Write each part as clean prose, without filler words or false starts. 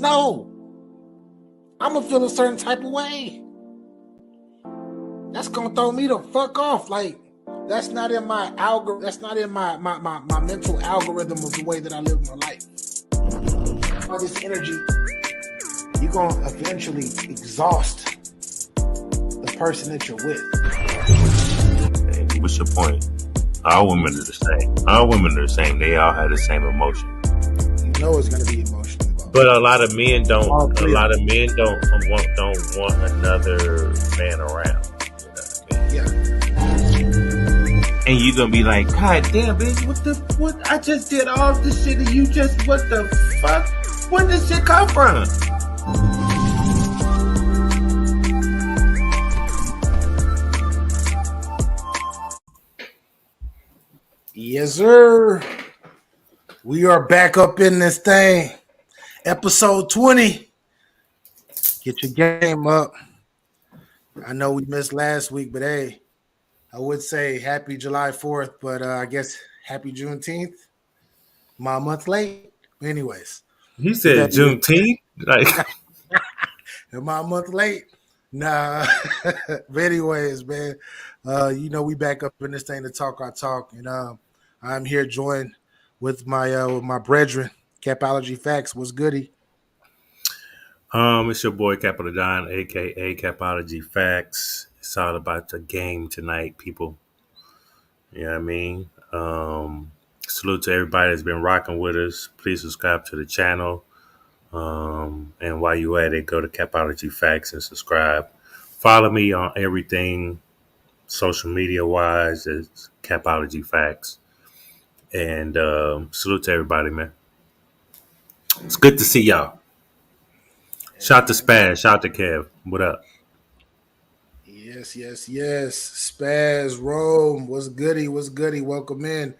No, I'm gonna feel a certain type of way. That's gonna throw me the fuck off. Like, that's not in my algorithm. That's not in my mental algorithm of the way that I live my life. All this energy, you're gonna eventually exhaust the person that you're with. Hey, what's your point? All women are the same. All women are the same. They all have the same emotion. You know it's gonna be emotional involved. But a lot of men don't. All A three of lot them. of men don't want another man around. You know what I mean? Yeah. And you gonna be like, God damn, bitch, what? I just did all this shit, and you just, what the fuck? Where did this shit come from? Yes, sir. We are back up in this thing. Episode 20. Get your game up. I know we missed last week, but hey, I would say happy July 4th, but I guess happy Juneteenth. My month late. Anyways, He with said that being Juneteenth. Like, am I a month late? Nah. But anyways, man, we back up in this thing to talk our talk. And I'm here joined with my brethren, Capology Facts. What's goody? it's your boy Capital Don, aka Capology Facts. It's all about the game tonight, people. You know what I mean? Salute to everybody that's been rocking with us. Please subscribe to the channel. And while you at it, go to Capology Facts and subscribe. Follow me on everything social media wise. It's Capology Facts. And salute to everybody, man. It's good to see y'all. Hey, Shout to man. Spaz. Shout to Kev. What up? Yes. Spaz, Rome, what's goody? What's goody? Welcome in.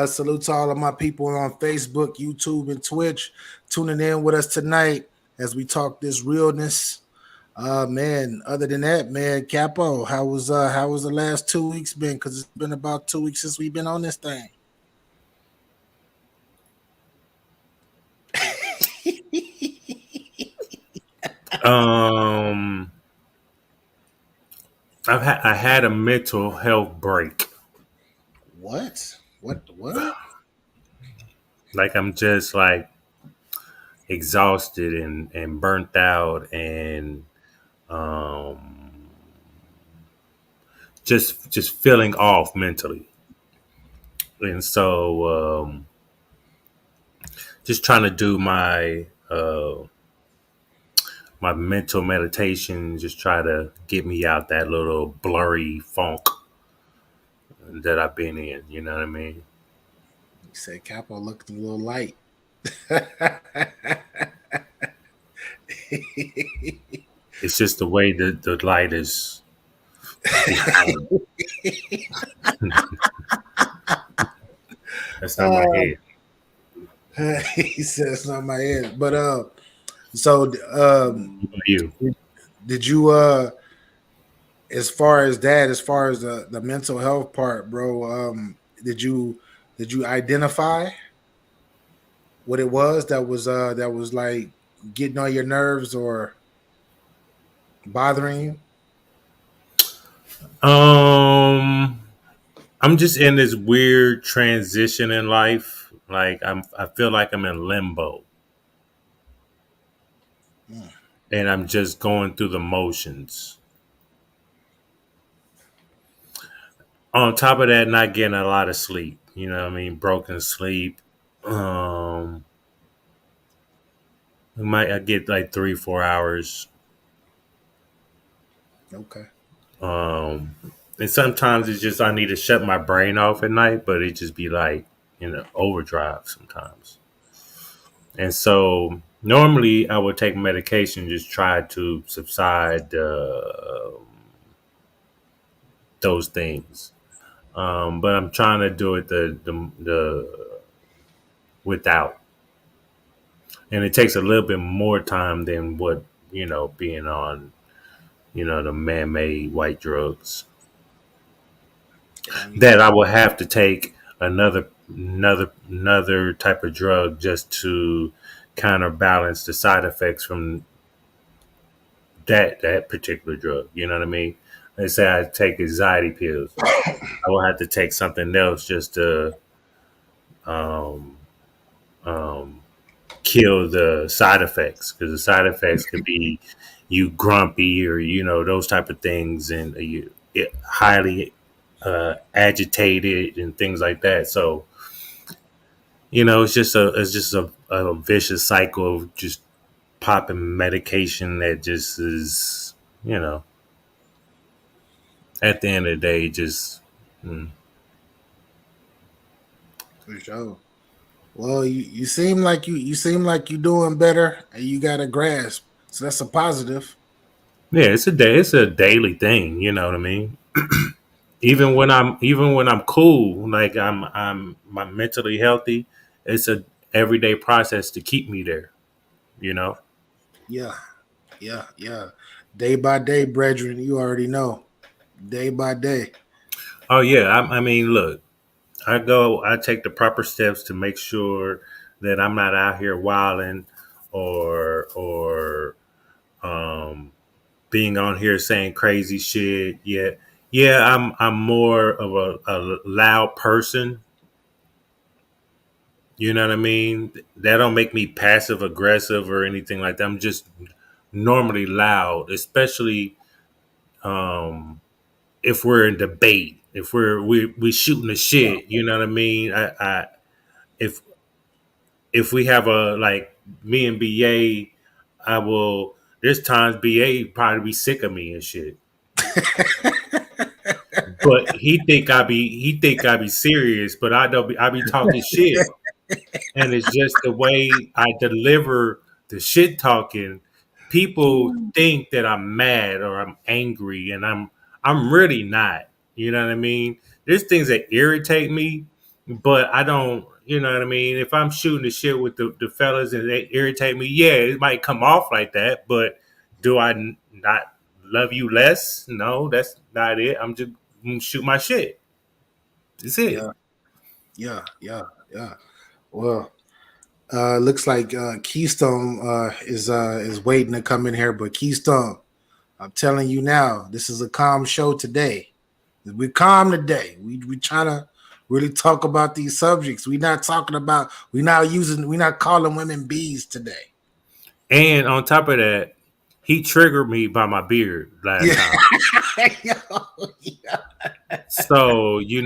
Salute to all of my people on Facebook, YouTube, and Twitch tuning in with us tonight as we talk this realness. Man, other than that, man, Capo, how was the last 2 weeks been? Because it's been about 2 weeks since we've been on this thing. Um, I had a mental health break. What? What? Like I'm just like exhausted and burnt out and um just feeling off mentally. And so just trying to do my mental meditation, just try to get me out that little blurry funk that I've been in, you know what I mean? You said Capo looked a little light. It's just the way that the light is behind. That's not my uh, head. he says not my head. But so What about you? did you as far as that, as far as the mental health part, bro, did you identify what it was that was like getting on your nerves or bothering you? Um I'm just in this weird transition in life. Like I feel like I'm in limbo Mm, and I'm just going through the motions. On top of that, not getting a lot of sleep. You know what I mean? Broken sleep. Um I get like 3-4 hours. okay. Um and sometimes it's just I need to shut my brain off at night, but it just be like, overdrive sometimes. And so normally I would take medication, just try to subside those things. But I'm trying to do it the without, and it takes a little bit more time than what being on the man-made white drugs And you that got I will have to take another type of drug just to counterbalance the side effects from that particular drug. You know what I mean? Let's say I take anxiety pills, I will have to take something else just to um, um, kill the side effects, because the side effects could be you grumpy or those type of things, and highly agitated and things like that. So it's just a vicious cycle of just popping medication that just is you know at the end of the day just mm. For sure. Well, you seem like you seem like you're doing better, and you got a grasp. So that's a positive. Yeah, it's a daily thing, you know what I mean? Yeah, Even when I'm cool, like I'm mentally healthy, it's a everyday process to keep me there, you know? yeah, yeah. Day by day, brethren. You already know. Day by day. Oh yeah, I mean, look, I take the proper steps to make sure that I'm not out here wilding or um being on here saying crazy shit. Yeah. Yeah, I'm more of a loud person. You know what I mean? That don't make me passive aggressive or anything like that. I'm just normally loud, especially um, if we're in debate, if we shooting the Yeah. shit. You know what I mean? If if we have a like me and BA, I will. There's times BA probably be sick of me and shit, but he think I be serious, but I don't. I be talking shit. And it's just the way I deliver the shit talking. People think that I'm mad or I'm angry, and I'm really not. You know what I mean? There's things that irritate me, but I don't. You know what I mean? If I'm shooting the shit with the fellas and they irritate me, yeah, it might come off like that. But do I not love you less? No, that's not it. I'm just gonna shoot my shit. That's it. Yeah, yeah. Well, looks like Keystone is waiting to come in here, but Keystone, I'm telling you now, this is a calm show today. We're calm today. We trying to really talk about these subjects. We're not calling women bees today. And on top of that, he triggered me by my beard last Yeah. time. Yeah. So, yeah.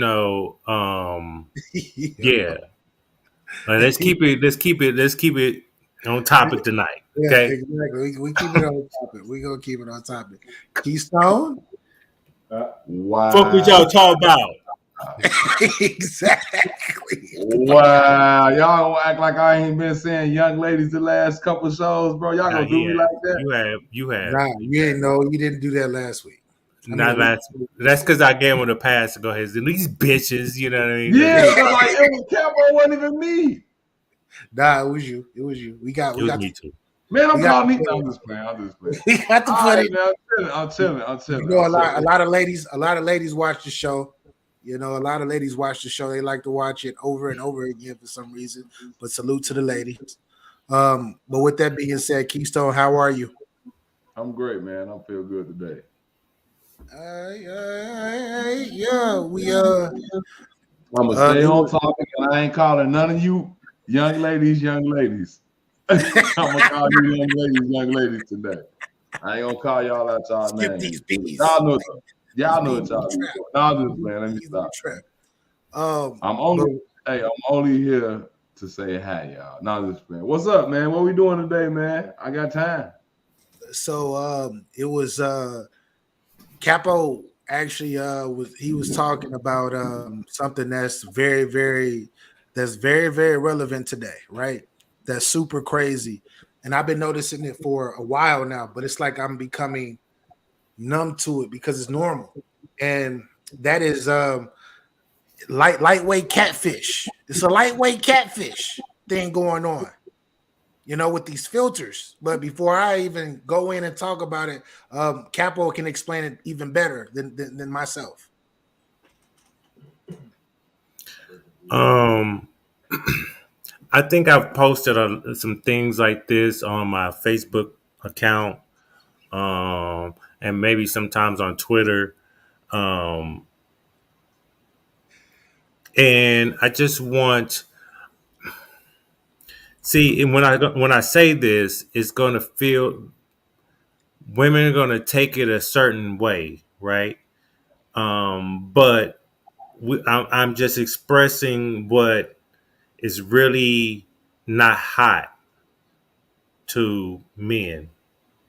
Let's keep it on topic tonight. Yeah, Okay. exactly. We keep it on topic. We gonna keep it on topic. Keystone. Fuck what Wow. y'all talk about. Exactly. Wow. Y'all gonna act like I ain't been saying young ladies the last couple shows, bro. Y'all Nah, gonna do he me have. like that? You have. Nah, you didn't know. You didn't do that last week. I mean, Not a week. last. That's because I gave him the pass to go ahead. And these bitches, you know what I mean? Yeah, because like it was Capo, wasn't even me. Nah, it was you. It was you. It was me too. Man, We I'm got calling me. to No, I'm just playing. I'm just playing. we got to All put right, it. man. I'm chilling. You know, a I'm chilling. lot of ladies watch the show. You know, a lot of ladies watch the show. They like to watch it over and over again for some reason. But salute to the ladies. But with that being said, Keystone, how are you? I'm great, man. I feel good today. Yeah, we I'm gonna stay on do topic, and I ain't calling none of you young ladies, young ladies. I'm gonna call you young ladies today. I ain't gonna call y'all out y'all skip names. these bees. Y'all know, These y'all know bees what in the y'all be trap. doing. No, I'm just playing. Let me Bees in the stop, trap. man. I'm But only, hey, I'm only here to say hi, y'all. Not just playing. What's up, man? What we doing today, man? I got time. so it was Capo actually was talking about something that's very relevant today, right? That's super crazy. And I've been noticing it for a while now, but it's like I'm becoming numb to it because it's normal. And that is lightweight catfish. It's a lightweight catfish thing going on, you know, with these filters. But before I even go in and talk about it, Capo can explain it even better than myself. Um, I think I've posted some things like this on my Facebook account, and maybe sometimes on Twitter. Um, and I just want see, and when I say this, it's going to feel women are going to take it a certain way, right? But I'm just expressing what is really not hot to men,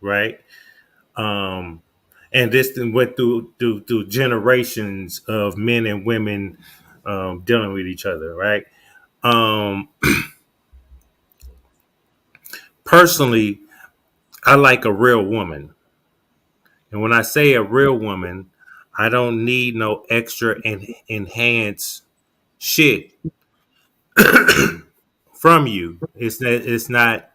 right? Um, and this then went through generations of men and women dealing with each other, right? Um, Personally, I like a real woman, and when I say a real woman, I don't need no extra and enhanced shit from you. It's not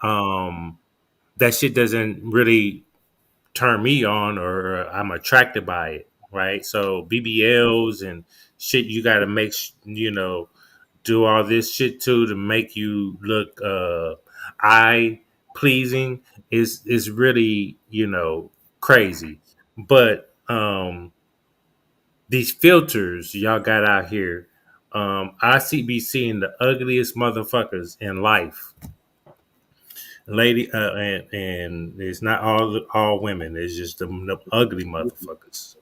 that shit doesn't really turn me on or I'm attracted by it, right? So BBLs and shit, you got to do all this shit too to make you look eye pleasing is really crazy. But these filters y'all got out here, I see be seeing the ugliest motherfuckers in life, lady, and it's not all women. It's just the ugly motherfuckers.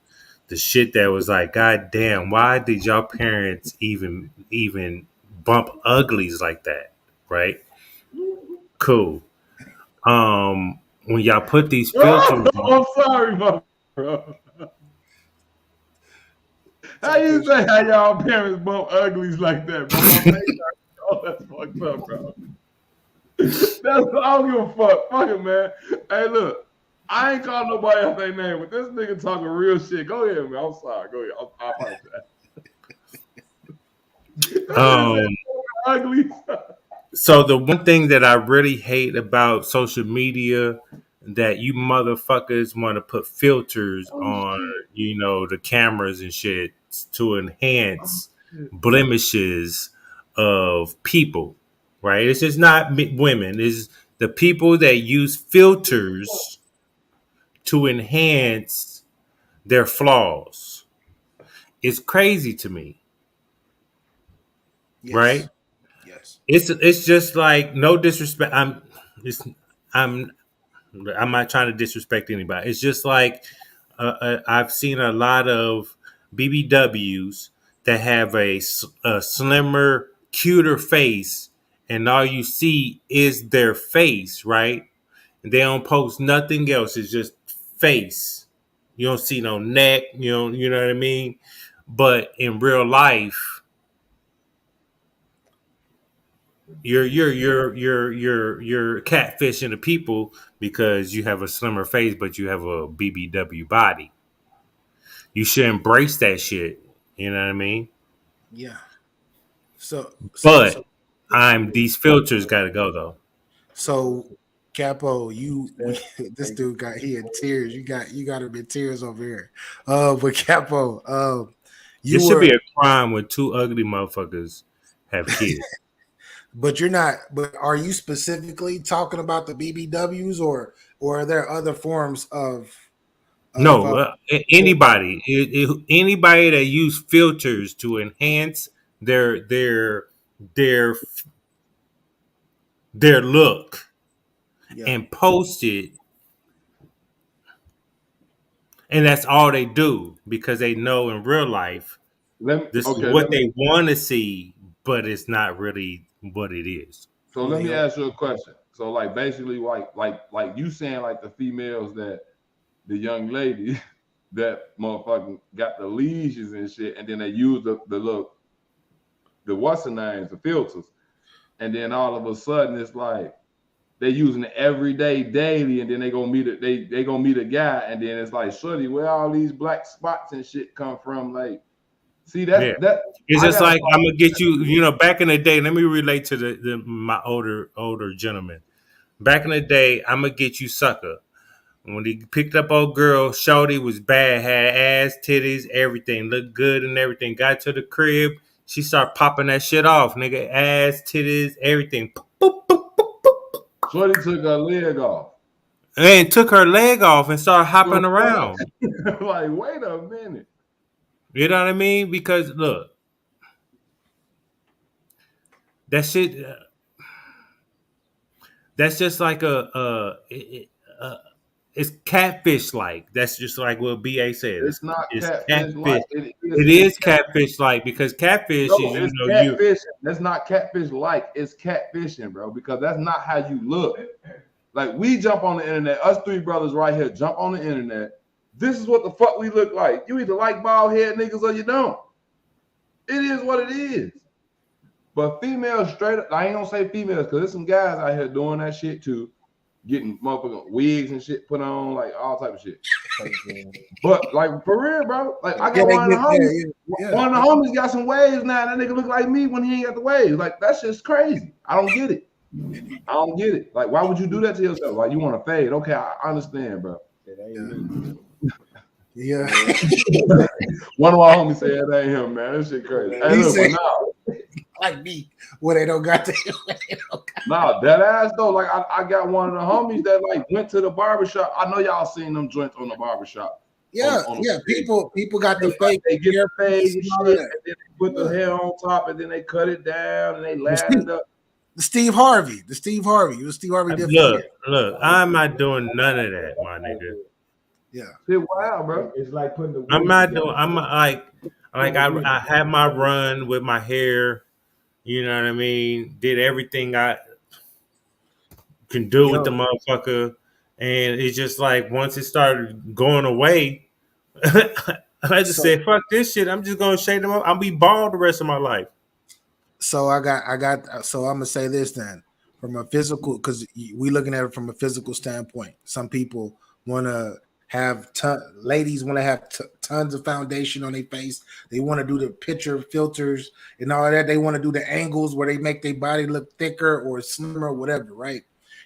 The shit that was like, God damn, why did y'all parents even bump uglies like that? Right? Cool. When y'all put these filters on, I'm sorry, my bro. It's How you okay. say how y'all parents bump uglies like that, bro? My face hurt. Oh, that's fucked up, bro. That's I don't give a fuck. Fuck it, man. Hey, look, I ain't calling nobody else their name, but this nigga talking real shit. Go ahead, man. I'm sorry. Go ahead. I apologize. That nigga um, said ugly. so the one thing that I really hate about social media that you motherfuckers want to put filters Oh on, shit. the cameras and shit to Oh enhance shit. blemishes of people, right? It's just not women. It's the people that use filters to enhance their flaws. It's crazy to me, right? Yes. Yes. It's just like no disrespect. I'm I'm not trying to disrespect anybody. It's just like I've seen a lot of BBWs that have a slimmer, cuter face, and all you see is their face, right? And they don't post nothing else. It's just face. You don't see no neck. You know what I mean. But in real life, you're catfishing the people because you have a slimmer face, but you have a BBW body. You should embrace that shit. You know what I mean? Yeah. So But I'm these filters got to go though. so Capo, That- this dude got he in tears. You got him in tears over here. But Capo, It you should be were, a crime when two ugly motherfuckers have kids. but you're not. But are you specifically talking about the BBWs, or are there other forms of No, filter? anybody that use filters to enhance their their their their look Yeah. and post it, and that's all they do because they know in real life Let me this is okay. what they want to see, but it's not really what it is. Let Yeah. me Yo. ask you a question. So like basically like you saying like the females that the young lady that motherfucking got the lesions and shit, and then they use the look the what's the names the filters, and then all of a sudden it's like they using it every day, daily, and then they gonna meet a guy, and then it's like, shorty, where all these black spots and shit come from? Like, see, Yeah, that it's I just got a like I'm problem. gonna get you. Back in the day, let me relate to my older gentleman. Back in the day, I'm gonna get you sucker. When he picked up old girl, Shorty was bad, had ass, titties, everything, looked good and everything. Got to the crib, She started popping that shit off, nigga. Ass, titties, everything. Boop, boop, boop. Shorty took her leg off. And took her leg off and started hopping around. Like, wait a minute. You know what I mean? Because look, that shit. That's just like it's catfish like. That's just like what BA said. It's not It's catfish catfish. like. It It is is catfish like because catfish no, is it's you. catfishing. That's not catfish like. It's catfishing, bro. Because that's not how you look. Like we jump on the internet. Us three brothers right here jump on the internet. This is what the fuck we look like. You either like bald head niggas or you don't. It is what it is. But females straight up, I ain't gonna say females because there's some guys out here doing that shit too, getting motherfucking wigs and shit put on, like all type of shit. But like for real, bro, like I got one of the homies. One of the homies got some waves now. That nigga look like me when he ain't got the waves. Like that's just crazy. I don't get it. I don't get it. Like, why would you do that to yourself? Like, you want to fade? Okay, I understand, bro. Yeah. One of our homies said it ain't him, man. That shit crazy. Hey, He look, said, nah. like me, what they don't got to. Nah, that ass though. Like, I got one of the homies that like went to the barbershop. I know y'all seen them joints on the barbershop. Yeah, on yeah. People got the fake. They get the fade and shit, all and that. then they put the hair on top, and then they cut it down, and they line it up. The Steve Harvey. The Steve Harvey did. Look, I'm not doing none of that, my nigga. Yeah. Shit, wow, bro. It's like putting the. I'm not doing. I'm like I had my run with my hair. You know what I mean? Did everything I can do with the motherfucker, and it's just like once it started going away, I just said, "Fuck this shit." I'm just gonna shake them up. I'll be bald the rest of my life. So I got. So I'm gonna say this then, from a physical, because we looking at it from a physical standpoint. Some people want to have ladies want to have tons of foundation on their face. They want to do the picture filters and all that. They want to do the angles where they make their body look thicker or slimmer or whatever, right?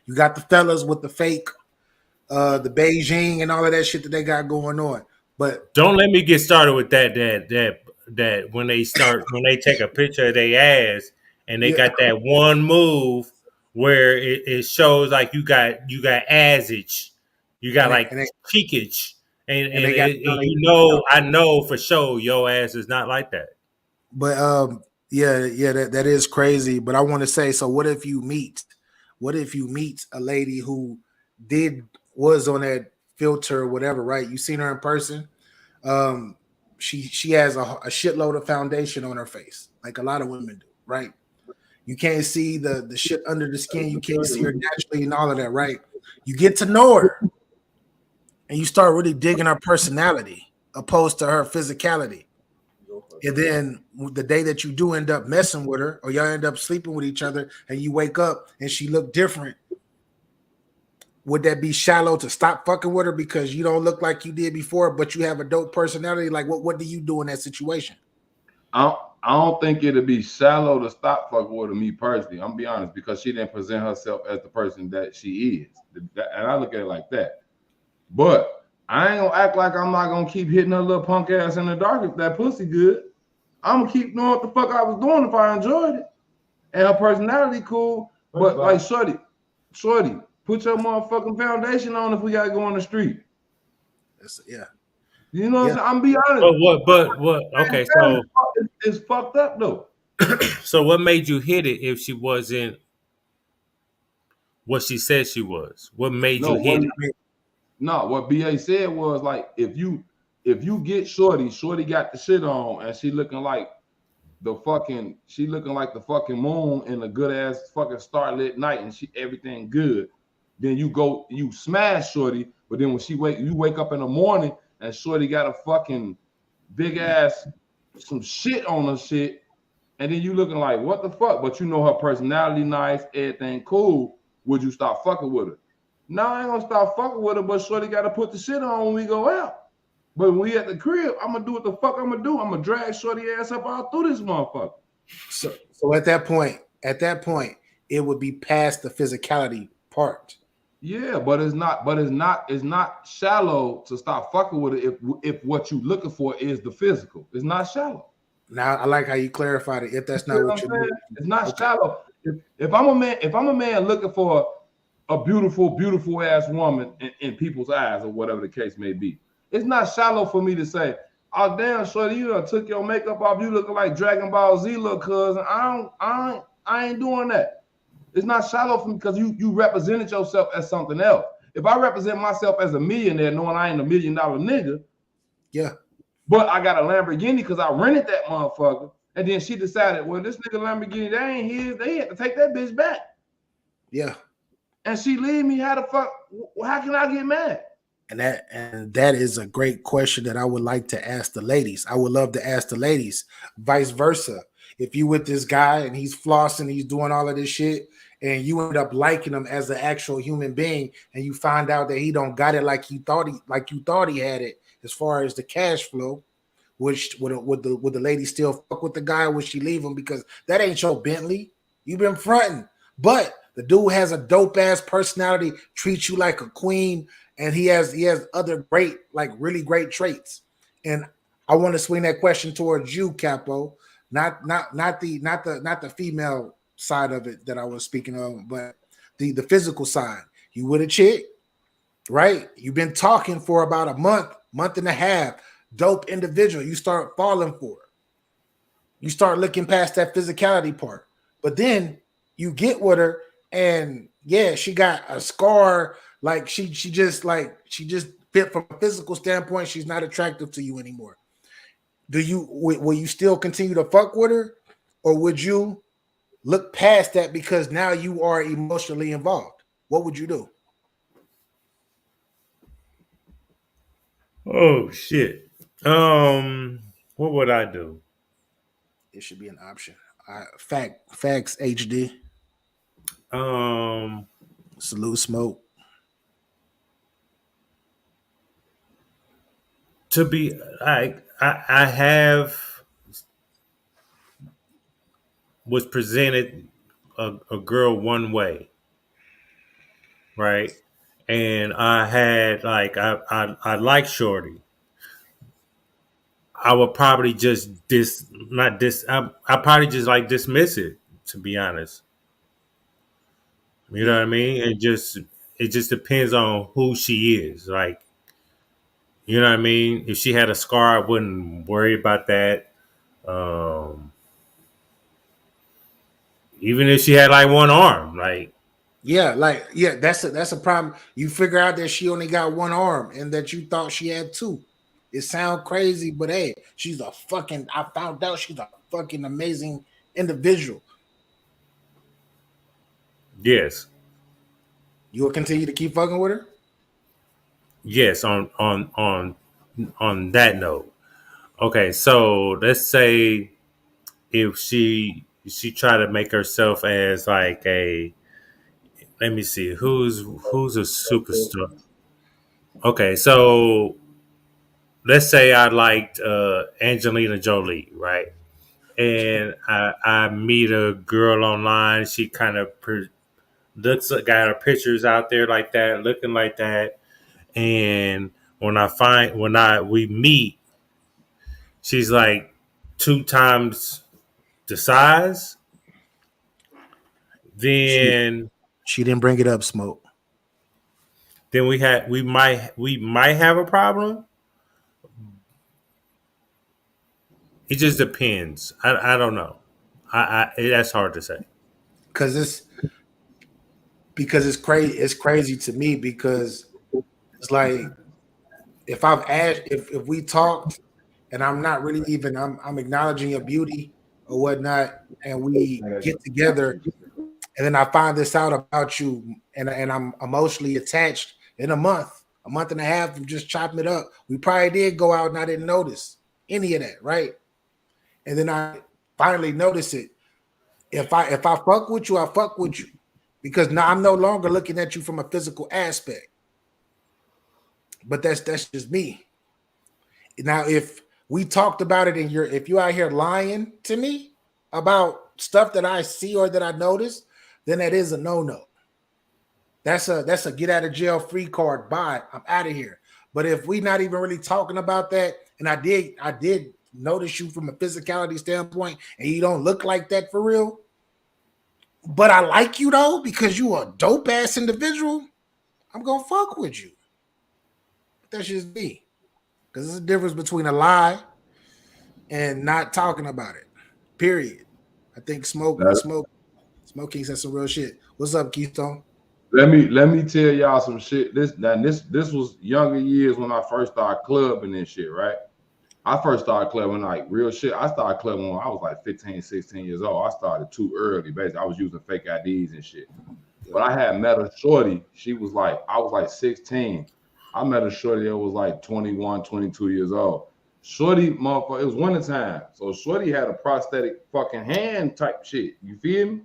You got the fellas with the fake, the Beijing and all of that shit that they got going on. But don't let me get started with that when they take a picture of their ass and they got that one move where it shows like you got assage, you got like cheekage, and I know for sure your ass is not like that. But that is crazy. But I want to say, so what if you meet a lady who was on that filter or whatever, right? You seen her in person. She has a shitload of foundation on her face, like a lot of women do, right? You can't see the shit under the skin. You can't see her naturally and all of that, right? You get to know her and you start really digging her personality opposed to her physicality. And then the day that you do end up messing with her or y'all end up sleeping with each other and you wake up and she looked different, would that be shallow to stop fucking with her because you don't look like you did before, but you have a dope personality? Like, what do you do in that situation? I don't think it'd be shallow to stop fucking with her, me personally. I'm gonna be honest, because she didn't present herself as the person that she is. And I look at it like that. But I ain't gonna act like I'm not gonna keep hitting her little punk ass in the dark if that pussy good. I'm gonna keep doing what the fuck I was doing if I enjoyed it. And her personality cool. But like shorty, put your motherfucking foundation on if we gotta go on the street. Yeah. You know what I'm saying? I'm be honest. But what? Okay, so it's fucked up though. So what made you hit it if she wasn't what she said she was? What made you hit it? No, what BA said was like if you get shorty got the shit on and she looking like the fucking moon in a good ass fucking starlit night and she everything good. Then you smash shorty, but then when you wake up in the morning and shorty got a fucking big ass some shit on her shit, and then you looking like what the fuck, but you know her personality nice, everything cool. Would you stop fucking with her? No, I ain't gonna stop fucking with her, but shorty gotta put the shit on when we go out. But when we at the crib, I'm gonna do what the fuck I'm gonna do. I'm gonna drag shorty ass up all through this motherfucker. So at that point, it would be past the physicality part. Yeah, but it's not shallow to stop fucking with it if what you looking for is the physical. It's not shallow. Now I like how you clarified it. If that's You not know what what you're I'm saying? doing, It's not okay. shallow. If I'm a man looking for a beautiful ass woman in people's eyes or whatever the case may be, it's not shallow for me to say, "Oh damn, shorty, you done took your makeup off. You looking like Dragon Ball Z, little cousin." I ain't doing that. It's not shallow for me because you represented yourself as something else. If I represent myself as a millionaire, knowing I ain't $1 million nigga, Yeah, but I got a Lamborghini because I rented that motherfucker. And then she decided, well, this nigga Lamborghini, that ain't his. They had to take that bitch back. yeah. And she leave me. How the fuck? How can I get mad? And that is a great question that I would like to ask the ladies. I would love to ask the ladies, vice versa. If you with this guy and he's flossing, he's doing all of this shit, and you end up liking him as an actual human being, and you find out that he don't got it like you thought he had it as far as the cash flow, which would the lady still fuck with the guy? Would she leave him because that ain't your Bentley? You've been fronting, but the dude has a dope ass personality, treats you like a queen, and he has other great, like really great traits. And I want to swing that question towards you, Capo, not the female side of it that I was speaking of, but the physical side. You with a chick, right? You've been talking for about a month and a half. Dope individual. You start falling for it. You start looking past that physicality part. But then you get with her, and yeah, she got a scar. Like she just fit from a physical standpoint. She's not attractive to you anymore. Will you still continue to fuck with her, or would you look past that because now you are emotionally involved? What would you do? Oh shit. What would I do? It should be an option. Facts HD. Um, Salute smoke. to be I have was presented a girl one way, right? And I had like I like Shorty. I would probably just not dis I probably just like dismiss it, to be honest. You know Yeah. what I mean? It just depends on who she is. Like, you know what I mean? If she had a scar, I wouldn't worry about that. Um, Even if she had like one arm, like Yeah, that's a problem. You figure out that she only got one arm and that you thought she had two. It sounds crazy, but hey, she's a fucking. I found out she's a fucking amazing individual. yes, You will continue to keep fucking with her. yes. On that note, okay. So let's say if she try to make herself as like a, let me see, who's a superstar. Okay, so let's say I liked Angelina Jolie, right? And I meet a girl online. She kind of looks got her pictures out there like that, looking like that. And when I we meet, she's like two times the size. She Then she didn't bring it up, smoke. we might have a problem. It just depends. I don't know. That's hard to say. Because it's crazy. It's crazy to me because it's like if I've asked if we talked and I'm not really even I'm acknowledging your beauty or whatnot, and we get together, and then I find this out about you, and I'm emotionally attached in a month and a half of just chopping it up. We probably did go out and I didn't notice any of that, right? And then I finally notice it. If I fuck with you, I fuck with you because now I'm no longer looking at you from a physical aspect. But that's just me. Now, if we talked about it and if you out here lying to me about stuff that I see or that I notice, then that is a no-no. That's a get out of jail free card. Bye. I'm out of here. But if we not even really talking about that, and I did notice you from a physicality standpoint, and you don't look like that for real. But I like you though because you a dope ass individual. I'm gonna fuck with you. But that's just me. Because there's a difference between a lie and not talking about it. Period. I think Smoking said some real shit. What's up, Keystone? Let me tell y'all some shit. This was younger years when I first started clubbing and shit, right? I first started clubbing like real shit. I started clubbing when I was like 15, 16 years old. I started too early, basically. I was using fake IDs and shit. But I had met a shorty. I was like 16. I met a shorty that was like 21, 22 years old. Shorty, motherfucker, it was wintertime. So Shorty had a prosthetic fucking hand type shit. You feel me?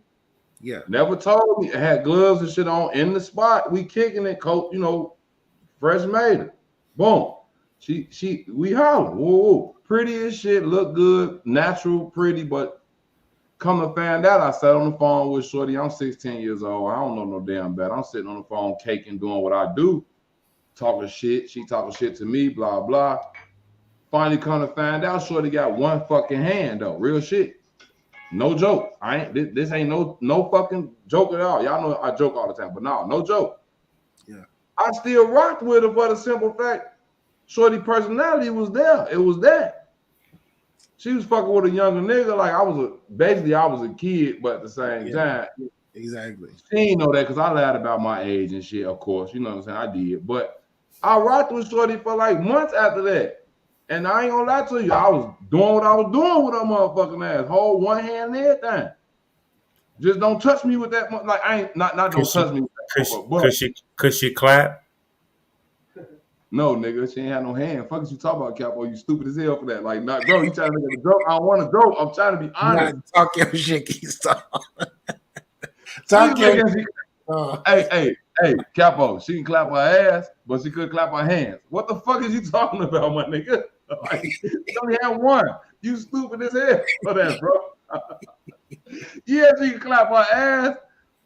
Yeah. Never told me. I had gloves and shit on in the spot. We kicking it, coat, fresh made it. Boom. We holler. Whoa. Pretty as shit, look good, natural, pretty, but come to find out, I sat on the phone with Shorty. I'm 16 years old. I don't know no damn better. I'm sitting on the phone, caking, doing what I do, talking shit. She talking shit to me, blah, blah. Finally come to find out, Shorty got one fucking hand, though. Real shit. No joke. This ain't no fucking joke at all. Y'all know I joke all the time, but no joke. Yeah. I still rocked with her for the simple fact, Shorty personality was there. It was that. She was fucking with a younger nigga. Like I was a kid, but at the same time. Exactly. She didn't know that because I lied about my age and shit, of course. You know what I'm saying? I did. But I rocked with Shorty for like months after that. And I ain't gonna lie to you, I was doing what I was doing with her motherfucking ass. Hold one hand and everything. Just don't touch me with that. Like I ain't not don't touch me with that. Could she clap? No, nigga, she ain't had no hand. Fuck is you talking about, Capo? You stupid as hell for that. Like, not, bro, you trying to make a joke? I don't want to joke. I'm trying to be honest. Talk your shit, Keystone. Hey, Capo, she can clap her ass, but she couldn't clap her hands. What the fuck is you talking about, my nigga? Like, you only have one. You stupid as hell for that, bro. Yeah, she can clap her ass.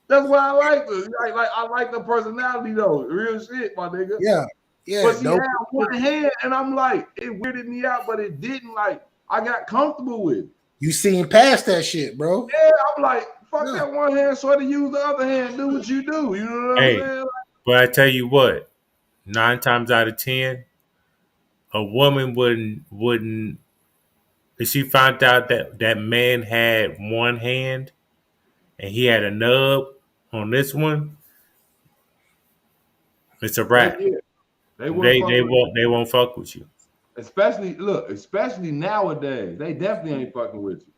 That's why I like her. Like I like the personality though. Real shit, my nigga. Yeah. But she had one hand, and I'm like, it weirded me out, but it didn't. Like, I got comfortable with it. You seen past that shit, bro. Yeah, I'm like, fuck that one hand, so to use the other hand, do what you do. You know what I'm saying? But I tell you what, 9 times out of 10, a woman wouldn't if she found out that man had one hand and he had a nub on this one, it's a wrap. They won't fuck with you. Especially nowadays, they definitely ain't fucking with you.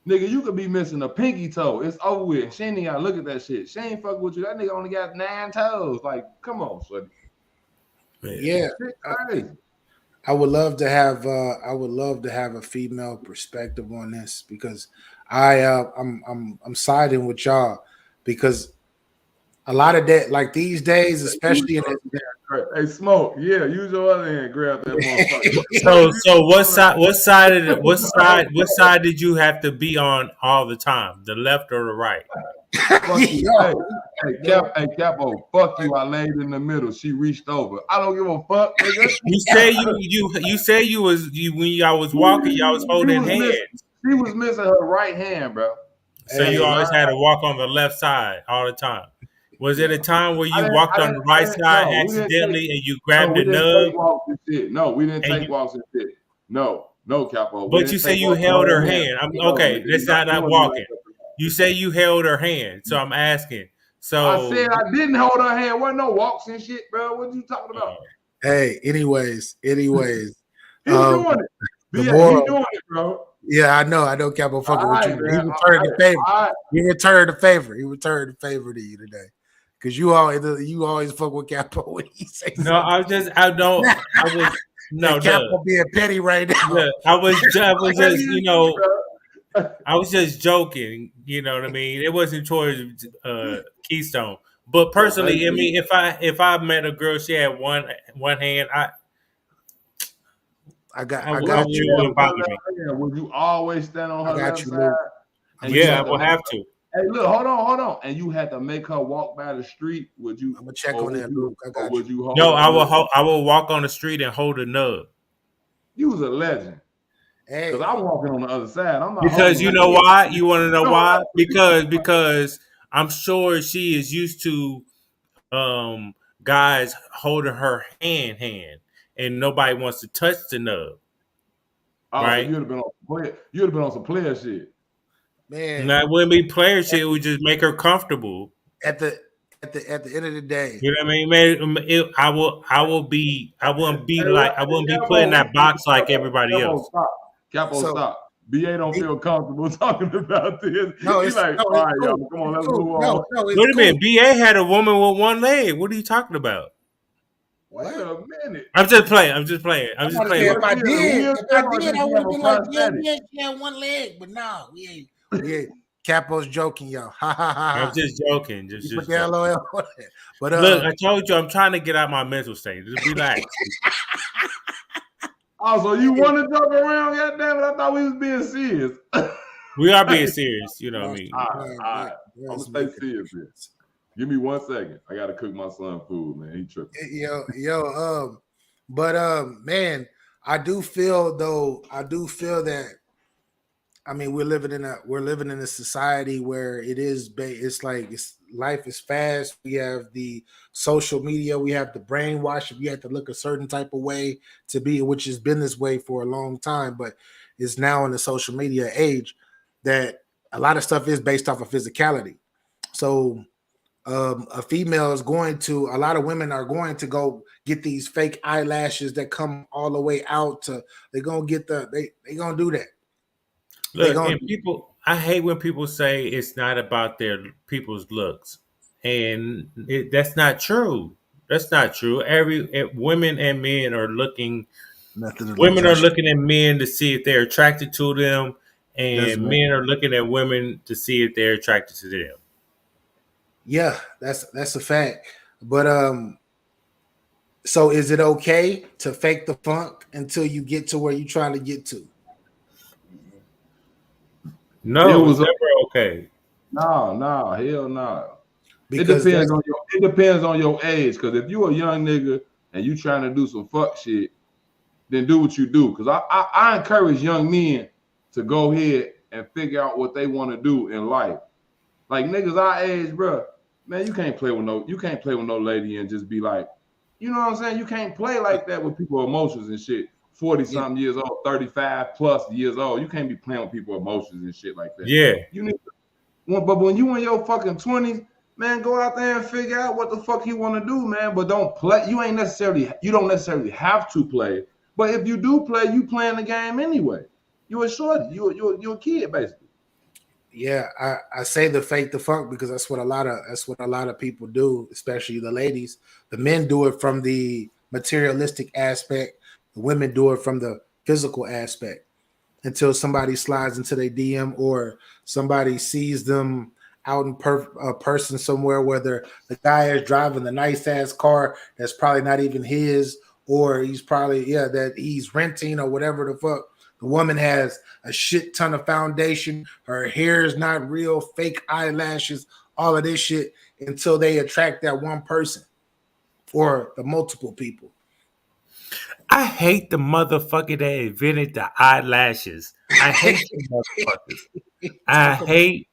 Nigga, you could be missing a pinky toe. It's over with. She ain't gotta look at that shit. She ain't fucking with you. That nigga only got 9 toes. Like, come on, son. Yeah. I would love to have a female perspective on this because I'm siding with y'all because a lot of that, like these days, especially hey, Smoke, yeah, use your other hand, grab that motherfucker. So what side did you have to be on all the time? The left or the right? Hey, Capo, fuck you. I laid in the middle. She reached over. I don't give a fuck, nigga. You say you was when y'all was walking, y'all was holding hands. She was missing her right hand, bro. So you always had to walk on the left side all the time. Was it a time where you walked on the right side accidentally and you grabbed the nub? No, we didn't take walks and shit. No, Capo. But you say you held her hand. Okay, that's not walking. You say you held her hand, so I'm asking. So I said I didn't hold her hand. Wasn't no walks and shit, bro. What are you talking about? Hey, anyways. He's doing it. He doing it, bro. Yeah, I know. Capo fucking with you. He returned the favor. He returned the favor to you today. Because you always fuck with Capo when he says no. No, Capo being petty right now. Yeah, I was just I was just joking. You know what I mean? It wasn't towards Keystone, but personally, I mean, if I met a girl, she had one hand, I got you. Would you always stand on her left side? Yeah, I will have to. Hey, look, hold on. And you had to make her walk by the street. Would you? I'm gonna check on that, Luke. I got you. No, I will walk on the street and hold a nub. You was a legend. Because Hey, I'm walking on the other side. I'm not Because holding you on. know why? You want to know No, why? Because I'm sure she is used to um guys holding her hand, and nobody wants to touch the nub, oh, so right? you'd have been on player. You'd have been on some player shit. And man, that wouldn't be player shit. at It would just make her comfortable. at the at the end of the day, You know what I mean? Man, I wouldn't be Hey, what? like, I Hey, wouldn't be put in Capo, that box like everybody Capo, else. stop. Capo, so stop. BA don't it- feel comfortable talking about this. no, He like, no, all it's right, cool. y'all, come on, It's let's cool. move No, on. no, it's Wait a cool. minute, BA had a woman with one leg. What are you talking about? Wait What? a minute. I'm just playing. I'm just playing. I'm I'm just about to playing say with if Was you. she in a if I wheelchair or did, did I she would have have a been like, yeah, prosthetic? yeah, she had one leg, but no, we ain't. Capo's joking, yo. Ha ha ha I'm ha. just joking. You put Just the joking. LOL on it. But Look, I told you I'm trying to get out my mental state. Just relax. Oh, so you want to joke around? God damn it, I thought we was being serious. We are All being serious. You know what I no, mean? right, man, all man, right. I'm let's gonna make stay it. serious here. Give me 1 second. I gotta cook my son food, man. He tripping. But man, I do feel that I mean, we're living in a society where it's like life is fast. We have the social media, we have the brainwash. You have to look a certain type of way to be, which has been this way for a long time, but it's now in the social media age that a lot of stuff is based off of physicality. So a female is going to a lot of women are going to go get these fake eyelashes that come all the way out to they're gonna get they gonna do that. They Look, gonna and people, I hate when people say it's not about their people's looks, and that's not true. That's not true. Women and men are looking. Nothing to look Women are just looking at men to see if they're attracted to them, doesn't and make. men are looking at women to see if they're attracted to them. Yeah, that's a fact. But so is it okay to fake the funk until you get to where you're trying to get to? It No, it's was never okay. no, hell no. It Because depends that's on your age. Cause if you a young nigga and you trying to do some fuck shit, then do what you do. Cause I encourage young men to go ahead and figure out what they want to do in life. Like niggas our age, bro, man, you can't play with no lady and just be like, you know what I'm saying? You can't play like that with people's emotions and shit. 40 yeah, something years old, 35 plus years old. You can't be playing with people's emotions and shit like that. Yeah, You need but when you in your fucking 20s, man, go out there and figure out what the fuck you want to do, man. But don't play. You don't necessarily have to play. But if you do play, you playing the game anyway. You a shorty. You a kid basically. yeah. I say the fake the funk because that's what a lot of people do, especially the ladies. The men do it from the materialistic aspect. The women do it from the physical aspect. Until somebody slides into their DM or somebody sees them out in person somewhere, whether the guy is driving the nice ass car that's probably not even his, or he's probably that he's renting or whatever the fuck. The woman has a shit ton of foundation. Her hair is not real, fake eyelashes, all of this shit until they attract that one person or the multiple people. I hate the motherfucker that invented the eyelashes. I hate you motherfuckers. I talk about hate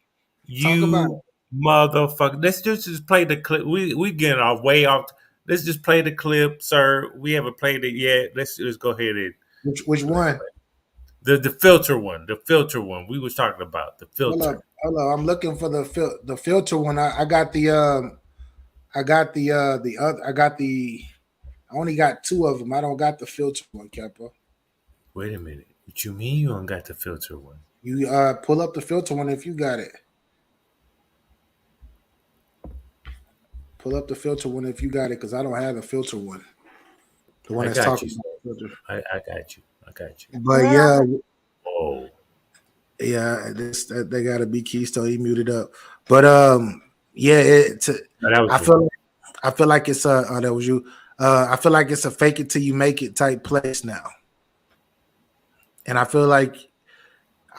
talk about you motherfucker. Let's just play the clip. We getting our way off. Let's just play the clip, sir. We haven't played it yet. Let's just go ahead and which one. the filter one. The filter one. We was talking about the Hold up, filter. hold up. I'm looking for the filter one. I got the other. I got the. I only got two of them. I don't got the filter one, Capo. Wait a minute. What you mean you don't got the filter one? You pull up the filter one if you got it. Pull up the filter one if you got it, because I don't have the filter one. The one I that's got you. talking about filter. I got you. I got you. But yeah, Oh, they gotta be Keystone. He muted up. But yeah, that was I me. feel I feel like it's a that was you. I feel like it's a fake it till you make it type place now. And I feel like